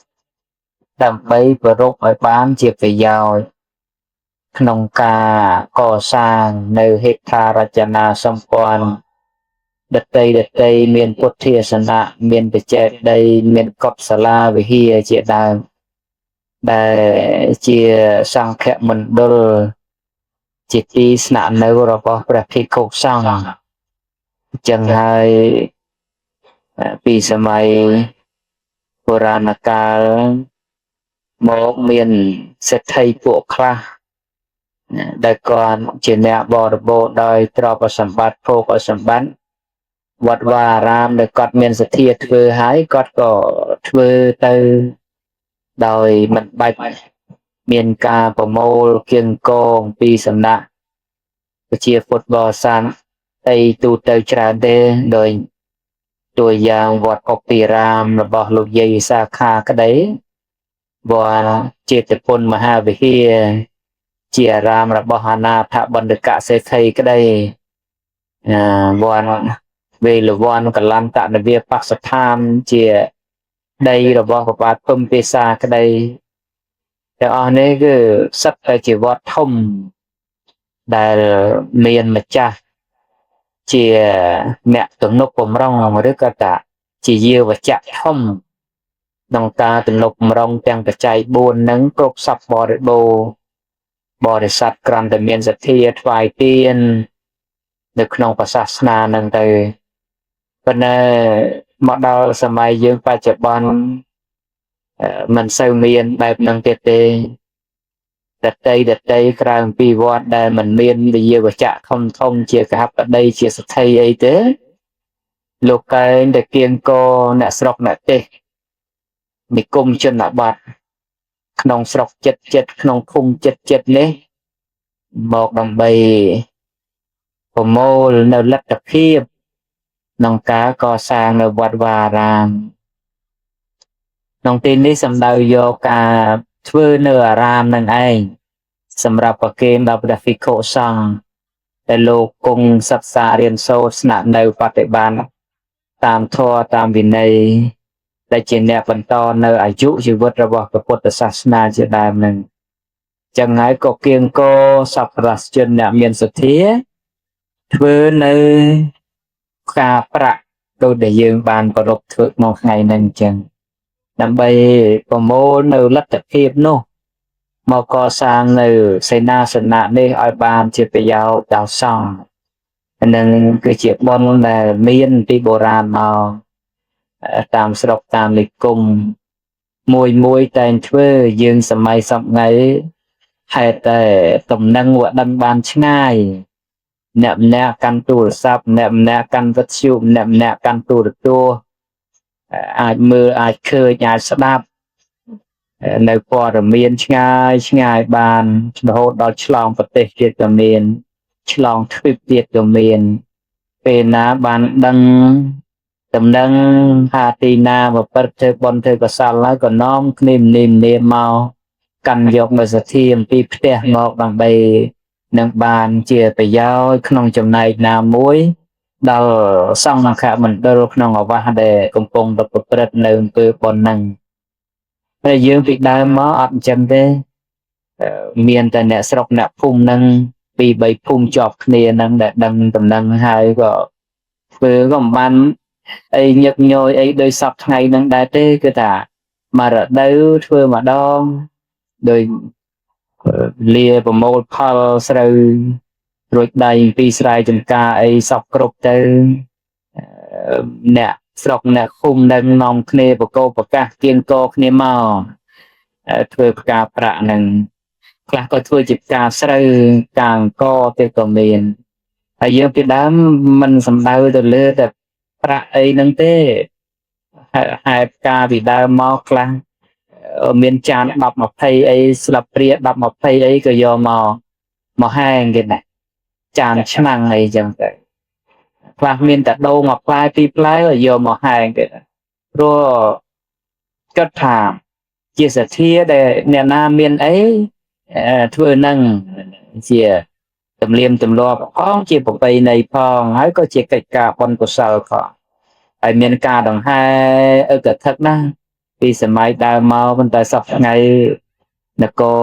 ដើម្បីប្ររពឲ្យបានជាប្រយោជន៍ក្នុងការកសាងនៅហេដ្ឋារចនាសម្ព័ន្ធដតីមានពុទ្ធាសនៈមានបច្ចេកដីមានកុដិសាលាវិហារជាដើមដែលជាសង្ឃមណ្ឌលជាទីស្នាក់នៅរបស់ព្រះភិក្ខុសង្ឃអញ្ចឹងហើយពីសម័យបុរាណកាលមកមានសេដ្ឋីពួកខ្លះដែលគាត់ជាអ្នកបរិបូរដោយទ្រព្យសម្បត្តិភោគសម្បត្តិវត្តវាអារាមដែលគាត់មានសទ្ធាធ្វើហើយគាត់ក៏ធ្វើទៅដោយមិនបាច់មានការប្រមូលគៀងគងពីសំណាក់ប្រជាពុទ្ធបរិស័ទអីទូទៅច្រើនទេដោយតួយ៉ាងវត្តអភិរាមរបស់លោកយាយសាខាក្តីវត្តចេតពុនមហាវិហារជាអារាមរបស់អាណាថបណ្ឌកសេដ្ឋីក្តីវត្តវេលវ័នកលន្តនវាបស្សដ្ឋានជាដីរបស់ព្រះបាទពំពេសាក្តីទាំងអស់នេះគឺសិតតែជាវត្តធំដែលមានម្ចាស់ជាអ្នកទំនុកបំរុងឬក៏ថាជាយាវចៈធំក្នុងការទំនុកបំរុងទាំងបច្ច័យ4នឹងគ្រប់សពបរិបូរបរិស័ទក្រំតែមានសទ្ធាថ្វាយទាននៅក្នុងសាសនានឹងទៅប៉ុន្តែមកដល់សម័យយើងបច្ចុប្បន្នមិនសូវមានបែបហ្នឹងទៀតទេដតីក្រៅអំពីវត្តដែលមិនមានវិយាវចៈធំជាកហបតីជាសទ្ធីអីទេលោកកែងតែគៀងកអ្នកស្រុកអ្នកទេសនិគមជនបទក្នុងស្រុកចិត្តក្នុងភូមិចិត្តនេះមកដើម្បីប្រមូលនៅលទ្ធភាពក្នុងការកសាងនៅវត្តវាអារាមក្នុងទីនេះសំដៅយកការធ្វើនៅអារាមនឹងឯងសម្រាប់ប្រគេនដល់ព្រះភិក្ខុសង្ឃដែលលោកគង់សិក្សារៀនសូត្រស្នាក់នៅបប្រតិបត្តិតាមធម៌តាមវិន័យដែលជាអ្នកបន្តនៅអាយុជីវិតរបស់ពុទ្ធសាសនាជាដើមនឹងចឹងហើយក៏គៀងគរសប្បុរសជនអ្នកមានសទ្ធាធ្វើនៅការប្រាក់ដូចដែលយើងបានប្ររពធ្វើក្នុងថ្ងៃនេះអញ្ចឹងដើម្បីប្រមូលនៅលទ្ធភាពនោះមកកសាងនៅសេនាសនៈនេះឲ្យបានជាប្រយោជន៍ដល់សង្ឃនិងគឺជាបុណ្យដែលមានពីបុរាណមក តាមស្រុកតាមនិគមមួយតែងធ្វើយើងសម័យសពថ្ងៃហេតុតែតំណែងវដឹងបានឆ្ងាយអ្នកម្នាក់កាន់ទូរស័ព្ទអ្នកម្នាក់កាន់វិទ្យុអ្នកម្នាក់កាន់ទូរទស្សន៍អាចមើលអាចឃើញអាចស្ដាប់នៅព័ត៌មានឆ្ងាយបានរហូតដល់ឆ្លងប្រទេសទៀតក៏មានឆ្លងទ្វីបទៀតក៏មានពេលណាបានដឹងតំណែងថាទីណាប្រព្រឹត្តធ្វើបុណ្យធ្វើកុសលហើយក៏នាំគ្នានាមកកាន់យកនៅសទ្ធាអំពីផ្ទះមកដើម្បីនឹងបានជាប្រយោជន៍ក្នុងចំណែកណាមួយដល់សង្ឃមណ្ឌលក្នុងអាវាសដែលកំពុងប្រព្រឹត្តនៅអំពើបុណ្យហ្នឹងតែយើងពីដើមមកអត់អញ្ចឹងទេមានតែអ្នកស្រុកអ្នកភូមិហ្នឹងពីរបីភូមិជាប់គ្នាហ្នឹងដែលដឹងតំណែងហើយក៏ធ្វើក៏មិនបានអីញឹកញយអីដោយសពថ្ងៃហ្នឹងដែរទេគឺថាមករដូវធ្វើម្ដងដោយលាប្រមូលផលស្រូវរួចដៃពីស្រែចម្ការអីសពគ្រប់ទៅអ្នកស្រុកអ្នកឃុំដែលនាំគ្នាបកោប្រកាសគៀងកគ្នាមកធ្វើផ្កាប្រាក់ហ្នឹងខ្លះក៏ធ្វើជាផ្កាស្រូវផ្កាអង្គទេក៏មានហើយយើងពីដើមមិនសំដៅទៅលើតែប្រាក់អីហ្នឹងទេហេតុការពីដើមមកខ្លះមានចាន10 20អីស្លាបព្រា10 20អីក៏យកមកហែងគេណាចានឆ្នាំងអីចឹងទៅខ្លះមានតែដូង1ផ្លែ2ផ្លែក៏យកមកហែងគេព្រោះគិតថាជាសទ្ធាដែលអ្នកណាមានអីធ្វើនឹងជាទំនៀមទម្លាប់ផងជាប្រពៃណីផងហើយក៏ជាកិច្ចការបុណ្យកុសលផងហើយមានការដង្ហែឪកថឹកណាពីសម័យដើមមកប៉ុន្តែសពថ្ងៃនគរ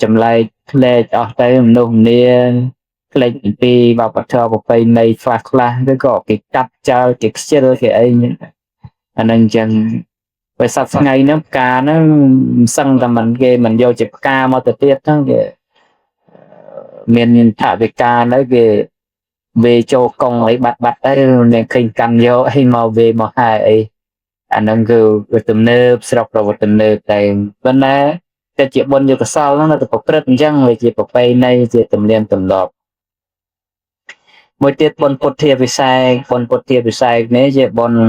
ចម្លែកផ្លែកអស់ទៅមនុស្សម្នាផ្លេចអំពីវប្បធម៌ប្រពៃណីខ្លះឬក៏គេកាត់ចោលគេខ្ជិលគេអីអានឹងចឹងពេលសប្តាហ៍ថ្ងៃហ្នឹងផ្កាហ្នឹងសឹងតែមិនយកជាផ្កាមកទៅទៀតហ្នឹងគេមានថវិកានៅគេវេចូលកងអីបាត់ទៅអ្នកឃើញកាន់យកអីមកវេមកហែអីអាហ្នឹងគឺទំនើបស្រុកប្រវត្តិទំនើបតែប៉ុន្តែតែជាបុណ្យយកកសលហ្នឹងទៅប្រព្រឹត្តអញ្ចឹងវាជាប្រពៃណីជាទំនៀមទម្លាប់មួយទៀតបុណ្យពុទ្ធាពិសេសនេះជាបុណ្យ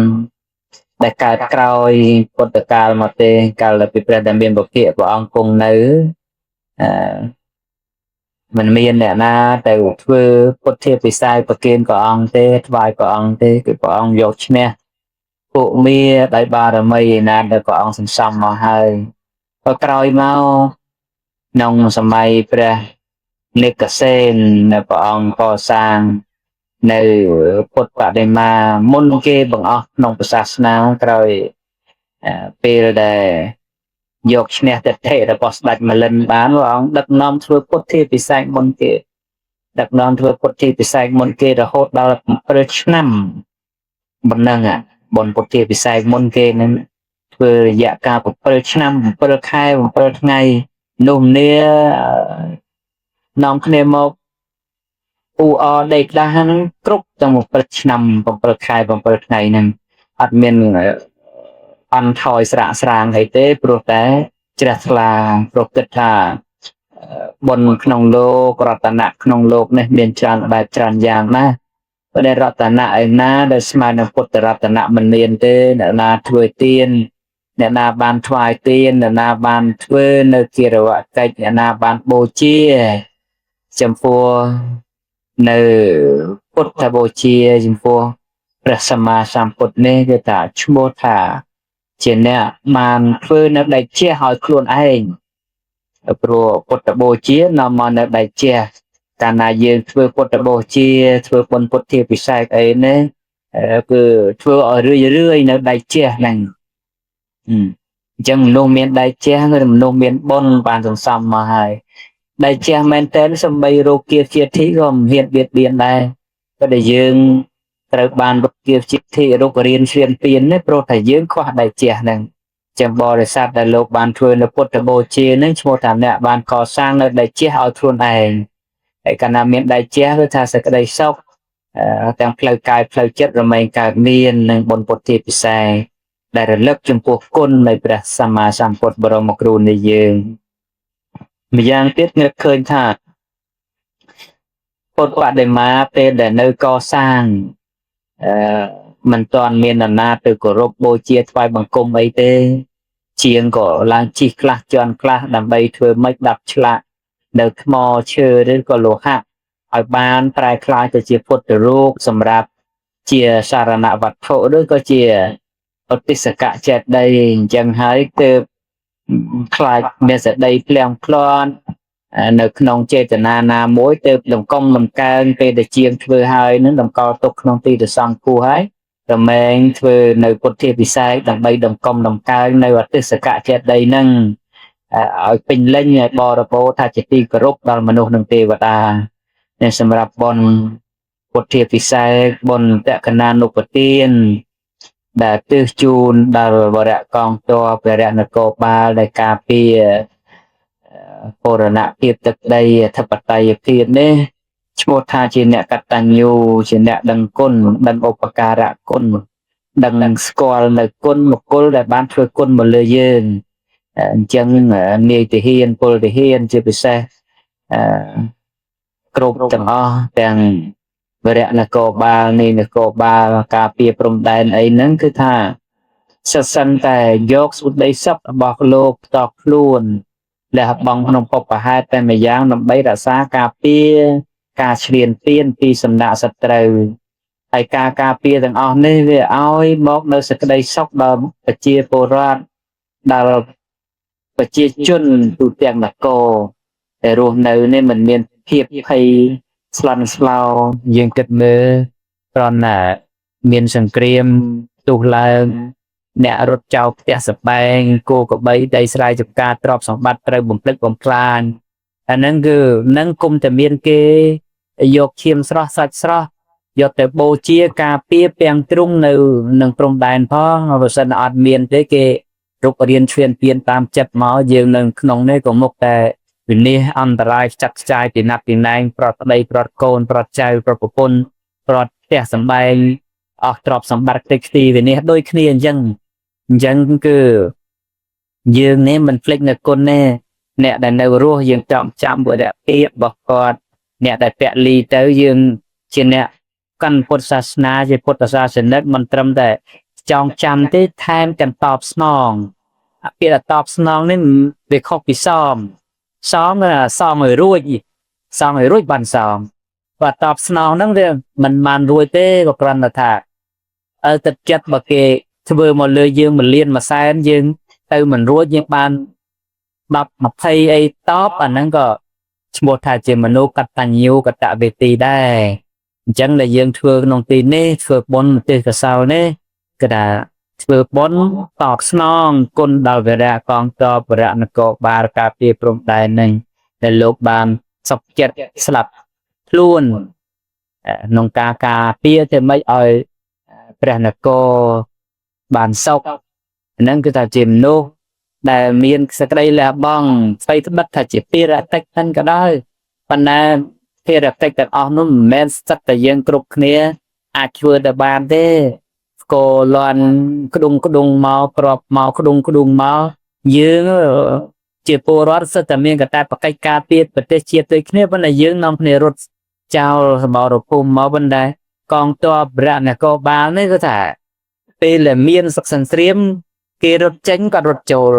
ដែលកើតក្រោយពុទ្ធកាលមកទេកាលពីព្រះដែលមានពុទ្ធព្រះអង្គគង់នៅមិនមានអ្នកណាទៅធ្វើពុទ្ធាពិសេសប្រគេនព្រះអង្គទេថ្វាយព្រះអង្គទេគឺព្រះអង្គយកឈ្នះពួកមាដោយបារមីឯណាដែលព្រះអង្គសន្សំមកហើយក៏ក្រោយមកក្នុងសម័យព្រះនិកសេននៅព្រះអង្គកសាងនៅពុទ្ធបដិមាមុនគេបង្អស់ក្នុងពុទ្ធសាសនាក្រោយពេលដែលយកឈ្នះទិដ្ឋិរបស់ស្ដេចមលិនបានព្រះអង្គដឹកនាំធ្វើពុទ្ធាពិសេសមុនគេរហូតដល់7ឆ្នាំប៉ុណ្ណឹងបុណ្យពុទ្ធាពិសេសមុនគេនឹងធ្វើរយៈកាល7ឆ្នាំ7ខែ7ថ្ងៃនោះនានាំគ្នាមកអ៊ូអដេកដាស់ហ្នឹងគ្រប់ទាំង7ឆ្នាំ7ខែ7ថ្ងៃហ្នឹងអត់មានអន់ថយស្រាកស្រាងអីទេព្រោះតែជ្រះថ្លាព្រោះគិតថាបុណ្យក្នុងលោករតនៈក្នុងលោកនេះមានច្រើនបែបច្រើនយ៉ាងណាប៉ុន្តែរតនៈឯណាដែលស្មើនឹងពុទ្ធរតនៈមិនមានទេអ្នកណាធ្វើទានអ្នកណាបានថ្វាយទានអ្នកណាបានធ្វើនៅកិរិយកិច្ចអ្នកណាបានបូជាចំពោះនៅពុទ្ធបូជាចំពោះព្រះសម្មាសម្ពុទ្ធនេះគឺថាឈ្មោះថាជាអ្នកបានធ្វើនៅដៃជះឲ្យខ្លួនឯងព្រោះពុទ្ធបូជានាំមកនៅដៃជះកាលណាយើងធ្វើពុទ្ធបូជាធ្វើបុណ្យពុទ្ធាពិសេសអីនេះគឺធ្វើឲ្យរឿយនៅដៃជះហ្នឹងអញ្ចឹងមនុស្សមានដៃជះគឺមនុស្សមានបុណ្យបានសន្សំមកហើយដៃជះមែនតើសំបីរោគាជាធិក៏មិនហ៊ានបៀតបៀនដែរតែដែលយើងត្រូវបានរោគាជាធិរោគរៀនឈ្លានពាននេះព្រោះតែយើងខ្វះដៃជះហ្នឹងចឹងបរិស័ទដែលលោកបានធ្វើនៅពុទ្ធបូជានឹងឈ្មោះថាអ្នកបានកសាងនៅដៃជះឲ្យខ្លួនឯងហើយកាលណាមានដៃជះគឺថាសេចក្តីសុខទាំងផ្លូវកាយផ្លូវចិត្តរមែងកើតមាននឹងបុណ្យពុទ្ធាពិសេស ដែលរលឹកចំពោះគុណនៃព្រះសម្មាសម្ពុទ្ធបរមគ្រូនៃយើងម្យ៉ាងទៀតនឹកឃើញថាពុទ្ធបដិមាពេលដែលនៅកសាងអឺមិនទាន់មាននរណាទៅគោរពបូជាថ្វាយបង្គំអីទេជាងក៏ឡើងជិះខ្លះជន់ខ្លះដើម្បីធ្វើម៉េចដាក់ឆ្លាក់នៅថ្មឈើឬក៏លោហៈឲ្យបានប្រែក្លាយទៅជាពុទ្ធរូបសម្រាប់ជាសារណវត្ថុឬក៏ជាឧទ្ទិសកចេតិយអញ្ចឹងហើយទើបខ្លាចមានសេចក្តីភ្លាំងភ្លាន់នៅក្នុងចេតនាណាមួយទើបតម្កុំតម្កើងពេលដែលជាងធ្វើហើយនឹងតម្កល់ទុកក្នុងទីទសង្ឃគូហើយរមែងធ្វើនៅពុទ្ធិពិសេសដើម្បីតម្កុំតម្កើងនៅឧទ្ទិសកចេតិយនឹងឲ្យពេញលេញឲ្យបរិបូរថាជាទីគោរពដល់មនុស្សនិងទេវតានិងសម្រាប់បុណ្យពុទ្ធិពិសេសបុណ្យតក្កណានុប្រទានដែលទើសជូនដល់វរៈកងទ័ពវរៈនគរបាលដែលការពារបូរណភាពទឹកដីអធិបតេយ្យភាពនេះឈ្មោះថាជាអ្នកកតញ្ញូជាអ្នកដឹងគុណដឹងឧបការៈគុណដឹងស្គាល់នៅគុណមង្គលដែលបានធ្វើគុណមកលើយើងអញ្ចឹងនាយទាហានពលទាហានជាពិសេសគ្រប់ទាំងអស់ទាំងវរៈនគរបាលនៃនគរបាលការពារព្រំដែនអីហ្នឹងគឺថាសិនតែយកសុទ្ធដីសឹករបស់លោកផ្ទាល់ខ្លួនលះបង់ក្នុងពុព្វហេតុតែម្យ៉ាងដើម្បីរក្សាការពារការឈ្លានពានពីសំណាក់សត្រូវហើយការការពារទាំងអស់នេះវាឲ្យមកនៅសេចក្តីសុខដល់ប្រជាពលរដ្ឋដល់ប្រជាជនទូទាំងនគរដែលរស់នៅនេះមិនមានភាពភ័យស្លន់ស្លោយើងគិតមើលព្រោះណាមានសង្គ្រាមទុះឡើងអ្នករត់ចោលផ្ទះសម្បែងគោក្របីដីស្រែចម្ការទ្រព្យសម្បត្តិត្រូវបំផ្លិចបំផ្លាញអាហ្នឹងគឺនឹងគុំតែមានគេយកឈាមស្រស់សាច់ស្រស់យកទៅបូជាការពារពាំងទ្រុងនៅនឹងព្រំដែនផងបើសិនអត់មានទេគេរុករៀនឈ្លានពានតាមចិត្តមកយើងនៅក្នុងនេះក៏មុខតែវិនិច្ឆ័យអន្តរាយចាត់ខ្ចាយពីណាត់ពីណែងប្រត់ប្តីប្រត់កូនប្រត់ចៅប្រត់ប្រពន្ធប្រត់ផ្ទះសម្បែងអស់ទ្រព្យសម្បត្តិតិចទីវិនិច្ឆ័យដូចគ្នាអញ្ចឹងគឺយើងនេះមិនភ្លេចនៅគុណទេអ្នកដែលនៅរស់យើងចាំវរៈភាពរបស់គាត់អ្នកដែលពលីទៅយើងជាអ្នកកាន់ពុទ្ធសាសនាជាពុទ្ធសាសនិកមិនត្រឹមតែចងចាំទេថែមទាំងតបស្នងពាក្យតបស្នងនេះវាខុសពីសមឲ្យរួចបានសមបាទតបស្នងហ្នឹងវាមិនបានរួចទេក៏គ្រាន់តែថាទឹកចិត្តបើគេធ្វើមកលើយើង1លាន1សែនយើងទៅមិនរួចយើងបាន10 20អីតបអាហ្នឹងក៏ឈ្មោះថាជាមនុស្សកតញ្ញូកតវេទីដែរអញ្ចឹងដែលយើងធ្វើក្នុងទីនេះធ្វើបុណ្យទេសកសោនេះគឺថាធ្វើបុណ្យតបស្នងគុណដល់វរៈកងទ័ពវរៈនគរបាលការពារព្រំដែននឹងដែលលោកបានសុខចិត្តស្លាប់ខ្លួនក្នុងការពារទៅមិនឲ្យព្រះនគរបានសុខហ្នឹងគឺថាជាមនុស្សដែលមានសេចក្តីលះបង់ស្វ័យត្បិតថាជាភារកិច្ចហ្នឹងក៏ដោយប៉ុន្តែភារកិច្ចទាំងអស់នោះមិនមែនសិតតែយើងគ្រប់គ្នាអាចធ្វើទៅបានទេស្គរលន់ក្ដុងមកក្របមកក្ដុងមកយើងជាពលរដ្ឋសិតតែមានកាតព្វកិច្ចការពារប្រទេសជាតិដូចគ្នាប៉ុន្តែយើងនាំគ្នារត់ចោលសមរភូមិមកប៉ុន្តែកងទ័ពរណគរបាលនេះគឺថាពេលដែលមានសឹកសង្គ្រាមគេរត់ចេញក៏រត់ចូល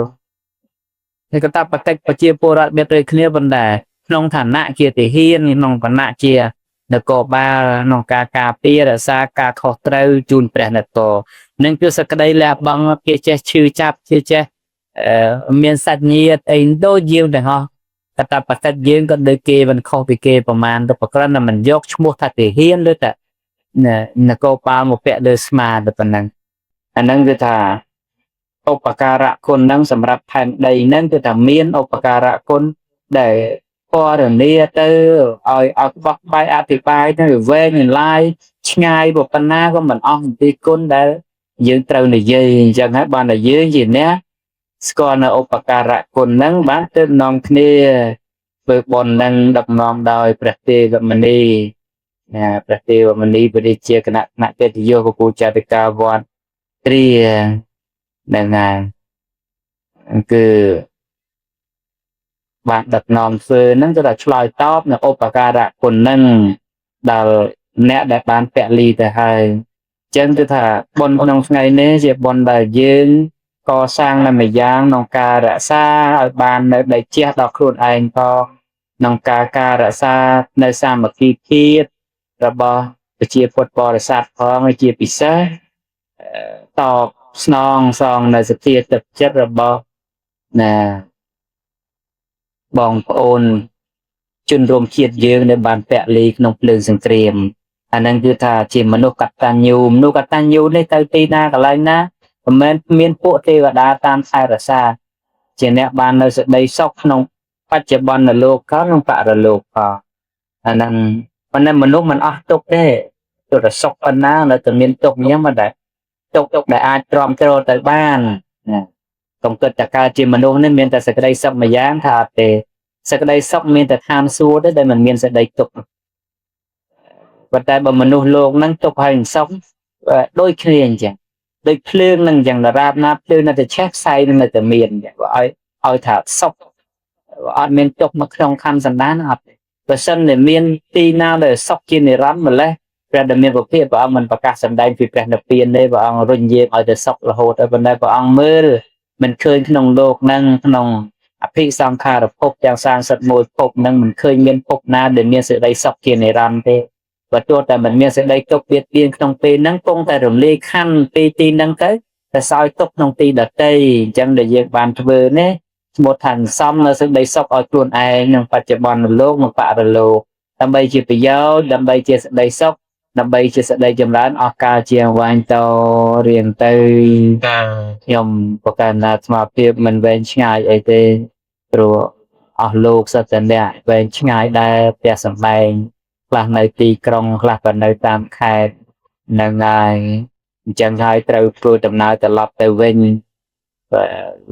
ហើយកាតព្វកិច្ចប្រជាពលរដ្ឋមានដូចគ្នាប៉ុន្តែក្នុងឋានៈជាទាហានក្នុងឋានៈជានគរបាលក្នុងការពាររក្សាការខុសត្រូវជូនព្រះនគរនឹងគឺសក្តីលះបង់គេចេះឈឺចាប់គេចេះមានសាច់ញាតិអីដូចយើងទាំងអស់កាតព្វកិច្ចយើងក៏ដូចគេមិនខុសពីគេប្រមាណទៅប្រក្រណមិនយកឈ្មោះថាទាហានឬតែនគរបាលមកពាក់លើស្មាទៅប៉ុណ្ណឹងអាហ្នឹងគឺថាឧបការៈគុណហ្នឹងសម្រាប់ផែនដីហ្នឹងគឺថាមានឧបការៈគុណដែលពណ៌នាទៅឲ្យបោះបាយអធិប្បាយទៅវែងឡាយឆ្ងាយប៉ុណ្ណាក៏មិនអស់អំពីគុណដែលយើងត្រូវនិយាយអញ្ចឹងហើយបានតែយើងជាអ្នកស្គាល់នៅឧបការៈគុណហ្នឹងបានទៅនាំគ្នាធ្វើបុណ្យហ្នឹងដឹកនាំដោយព្រះទេវមនីព្រះទេវមនីបរិជាគណៈកិត្តិយសពូចាតិកាវត្តគ្រា នឹងហើយគឺបានដឹកនាំធ្វើហ្នឹងគឺថាឆ្លើយតបនៅឧបការៈគុណហ្នឹងដល់អ្នកដែលបានពលីទៅហើយអញ្ចឹងគឺថាបុណ្យក្នុងថ្ងៃនេះជាបុណ្យដែលយើងកសាងនៅម្យ៉ាងក្នុងការរក្សាឲ្យបាននៅដីជះដល់ខ្លួនឯងផងក្នុងការរក្សានៅសាមគ្គីភាពរបស់ប្រជាពុទ្ធបរិស័ទផងជាពិសេសតបស្នងសងនៅសទ្ធាទឹកចិត្តរបស់ណាបងប្អូនជនរួមជាតិយើងដែលបានពលីក្នុងភ្លើងសង្គ្រាមអាហ្នឹងគឺថាជាមនុស្សកតញ្ញូនេះទៅទីណាកន្លែងណាមិនមែនមានពួកទេវតាតាមថែរក្សាជាអ្នកបាននៅសេចក្តីសុខក្នុងបច្ចុប្បន្នលោកក៏ក្នុងបរលោកក៏អាហ្នឹងប៉ុន្តែមនុស្សមិនអស់ទុកទេទោះតែសុខប៉ុណ្ណានៅតែមានទុកអញ្ចឹងមិនដែរទុកដែលអាចទ្រាំទ្រទៅបានណាកុំគិតតែកើតជាមនុស្សនេះមានតែសេចក្តីសុខមួយយ៉ាងថាអត់ទេសេចក្តីសុខមានតែឋានសួគ៌ទេដែលមិនមានសេចក្តីទុក្ខប៉ុន្តែបើមនុស្សលោកហ្នឹងទុក្ខហើយសុខដូចគ្នាអញ្ចឹងដូចភ្លើងហ្នឹងអញ្ចឹងដរាបណាភ្លើងនៅតែឆេះផ្សែងនឹងនៅតែមានអញ្ចឹងឲ្យថាសុខអត់មានទុក្ខនៅក្នុងខណ្ឌសន្តានអត់ទេបើសិនតែមានទីណាដែលសុខជានិរន្តរ៍ម្លេះព្រះដែលមានពភាព្រះអង្គមិនប្រកាសសម្ដែងពីព្រះនិព្វានទេព្រះអង្គរុញយើងឲ្យទៅសុខរហូតតែប៉ុន្តែព្រះអង្គមើលមិនឃើញក្នុងលោកហ្នឹងក្នុងអភិសង្ខារភពទាំង31ភពហ្នឹងមិនឃើញមានភពណាដែលមានសេចក្តីសុខជានិរន្តរ៍ទេបើទោះតែមិនមានសេចក្តីទុក្ខពៀតពៀនក្នុងពេលហ្នឹងគង់តែរំលាយខណ្ឌពីទីហ្នឹងទៅតែសោយទុក្ខក្នុងទីដតីអញ្ចឹងដែលយើងបានធ្វើនេះឈ្មោះថាសំនៅសេចក្តីសុខឲ្យខ្លួនឯងក្នុងបច្ចុប្បន្នលោកនិងបរលោកដើម្បីជាប្រយោជន៍ដើម្បីជាសេចក្តីសុខដើម្បីជាសេចក្តីចម្រើនអស់កលជាអង្វែងតរៀងទៅខ្ញុំប្រកាសណាស្មារតីមិនវែងឆ្ងាយអីទេព្រោះអស់លោកសត្វអ្នកវែងឆ្ងាយដែរផ្ទះសម្បែងខ្លះនៅទីក្រុងខ្លះក៏នៅតាមខេត្តនឹងហើយអញ្ចឹងហើយត្រូវធ្វើដំណើរត្រឡប់ទៅវិញ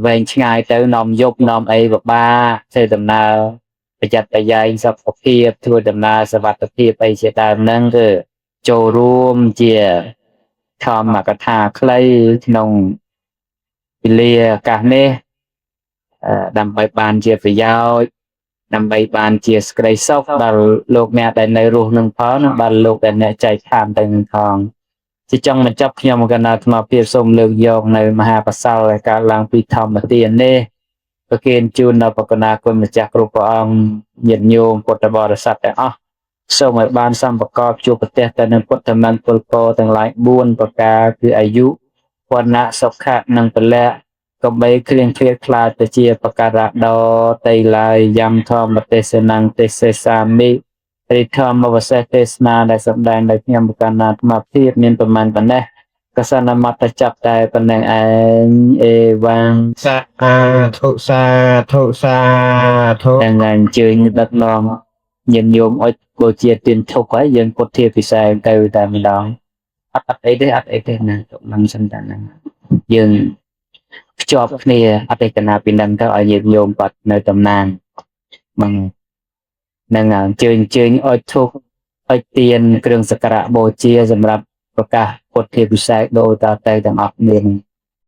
វែងឆ្ងាយទៅនាំយប់នាំអីពិបាកធ្វើដំណើរប្រយ័ត្នប្រយែងសុខភាពធ្វើដំណើរសុវត្ថិភាពអីជាដើមហ្នឹងគឺចូលរួមជាធម្មកថាខ្លីក្នុងពលាឱកាសនេះដើម្បីបានជាប្រយោជន៍ដើម្បីបានជាសេចក្តីសុខដល់លោកអ្នកដែលនៅរស់នឹងផងនិងដល់លោកដែលអ្នកចែកឋានទៅនឹងផងជាចុងបញ្ចប់ខ្ញុំកណ្ដាលអាត្មាភាពសូមលើកយកនៅមហាប្រសោលដែលកើតឡើងពីធម្មទាននេះប្រគេនជូនដល់បកណាគុណម្ចាស់គ្រប់ព្រះអង្គញាតិញោមពុទ្ធបរិស័ទទាំងអស់សូមឲ្យបានសម្បកបជួបប្រទេសទៅនឹងពុទ្ធមង្គលពរទាំងឡាយ4ប្រការគឺអាយុវណ្ណៈសុខៈនិងពលៈកុំបីគ្រៀងគ្រៀតខ្លាចទៅជាបការៈដតៃឡាយយ៉ាំធម្មទេសនាងទេសសាមិរិធម្មវសេសទេសនាដែលសម្ដែងដោយខ្ញុំប្រកាសណាអាត្មាភាពមានប្រមាណប៉ុណ្ណេះកសនមតចាប់តែប៉ុណ្ណឹងឯងអេវ៉ាំងសាធុទាំងអញ្ជើញដឹកនាំញាតិញោមអុជបូជាទានធុកហើយយើងពុទ្ធជាពិសេសទៅតែម្ដងអត់អីទេណាទុកនឹងសិនតែហ្នឹងយើងភ្ជាប់គ្នាអតិថិនាពីនឹងទៅឲ្យញាតិញោមគាត់នៅតំណាងហ្នឹងនឹងអញ្ជើញអុជធុកអុជទានគ្រឿងសក្ការៈបូជាសម្រាប់ប្រកាសពុទ្ធជាពិសេសដូរតទៅទាំងអស់គ្នា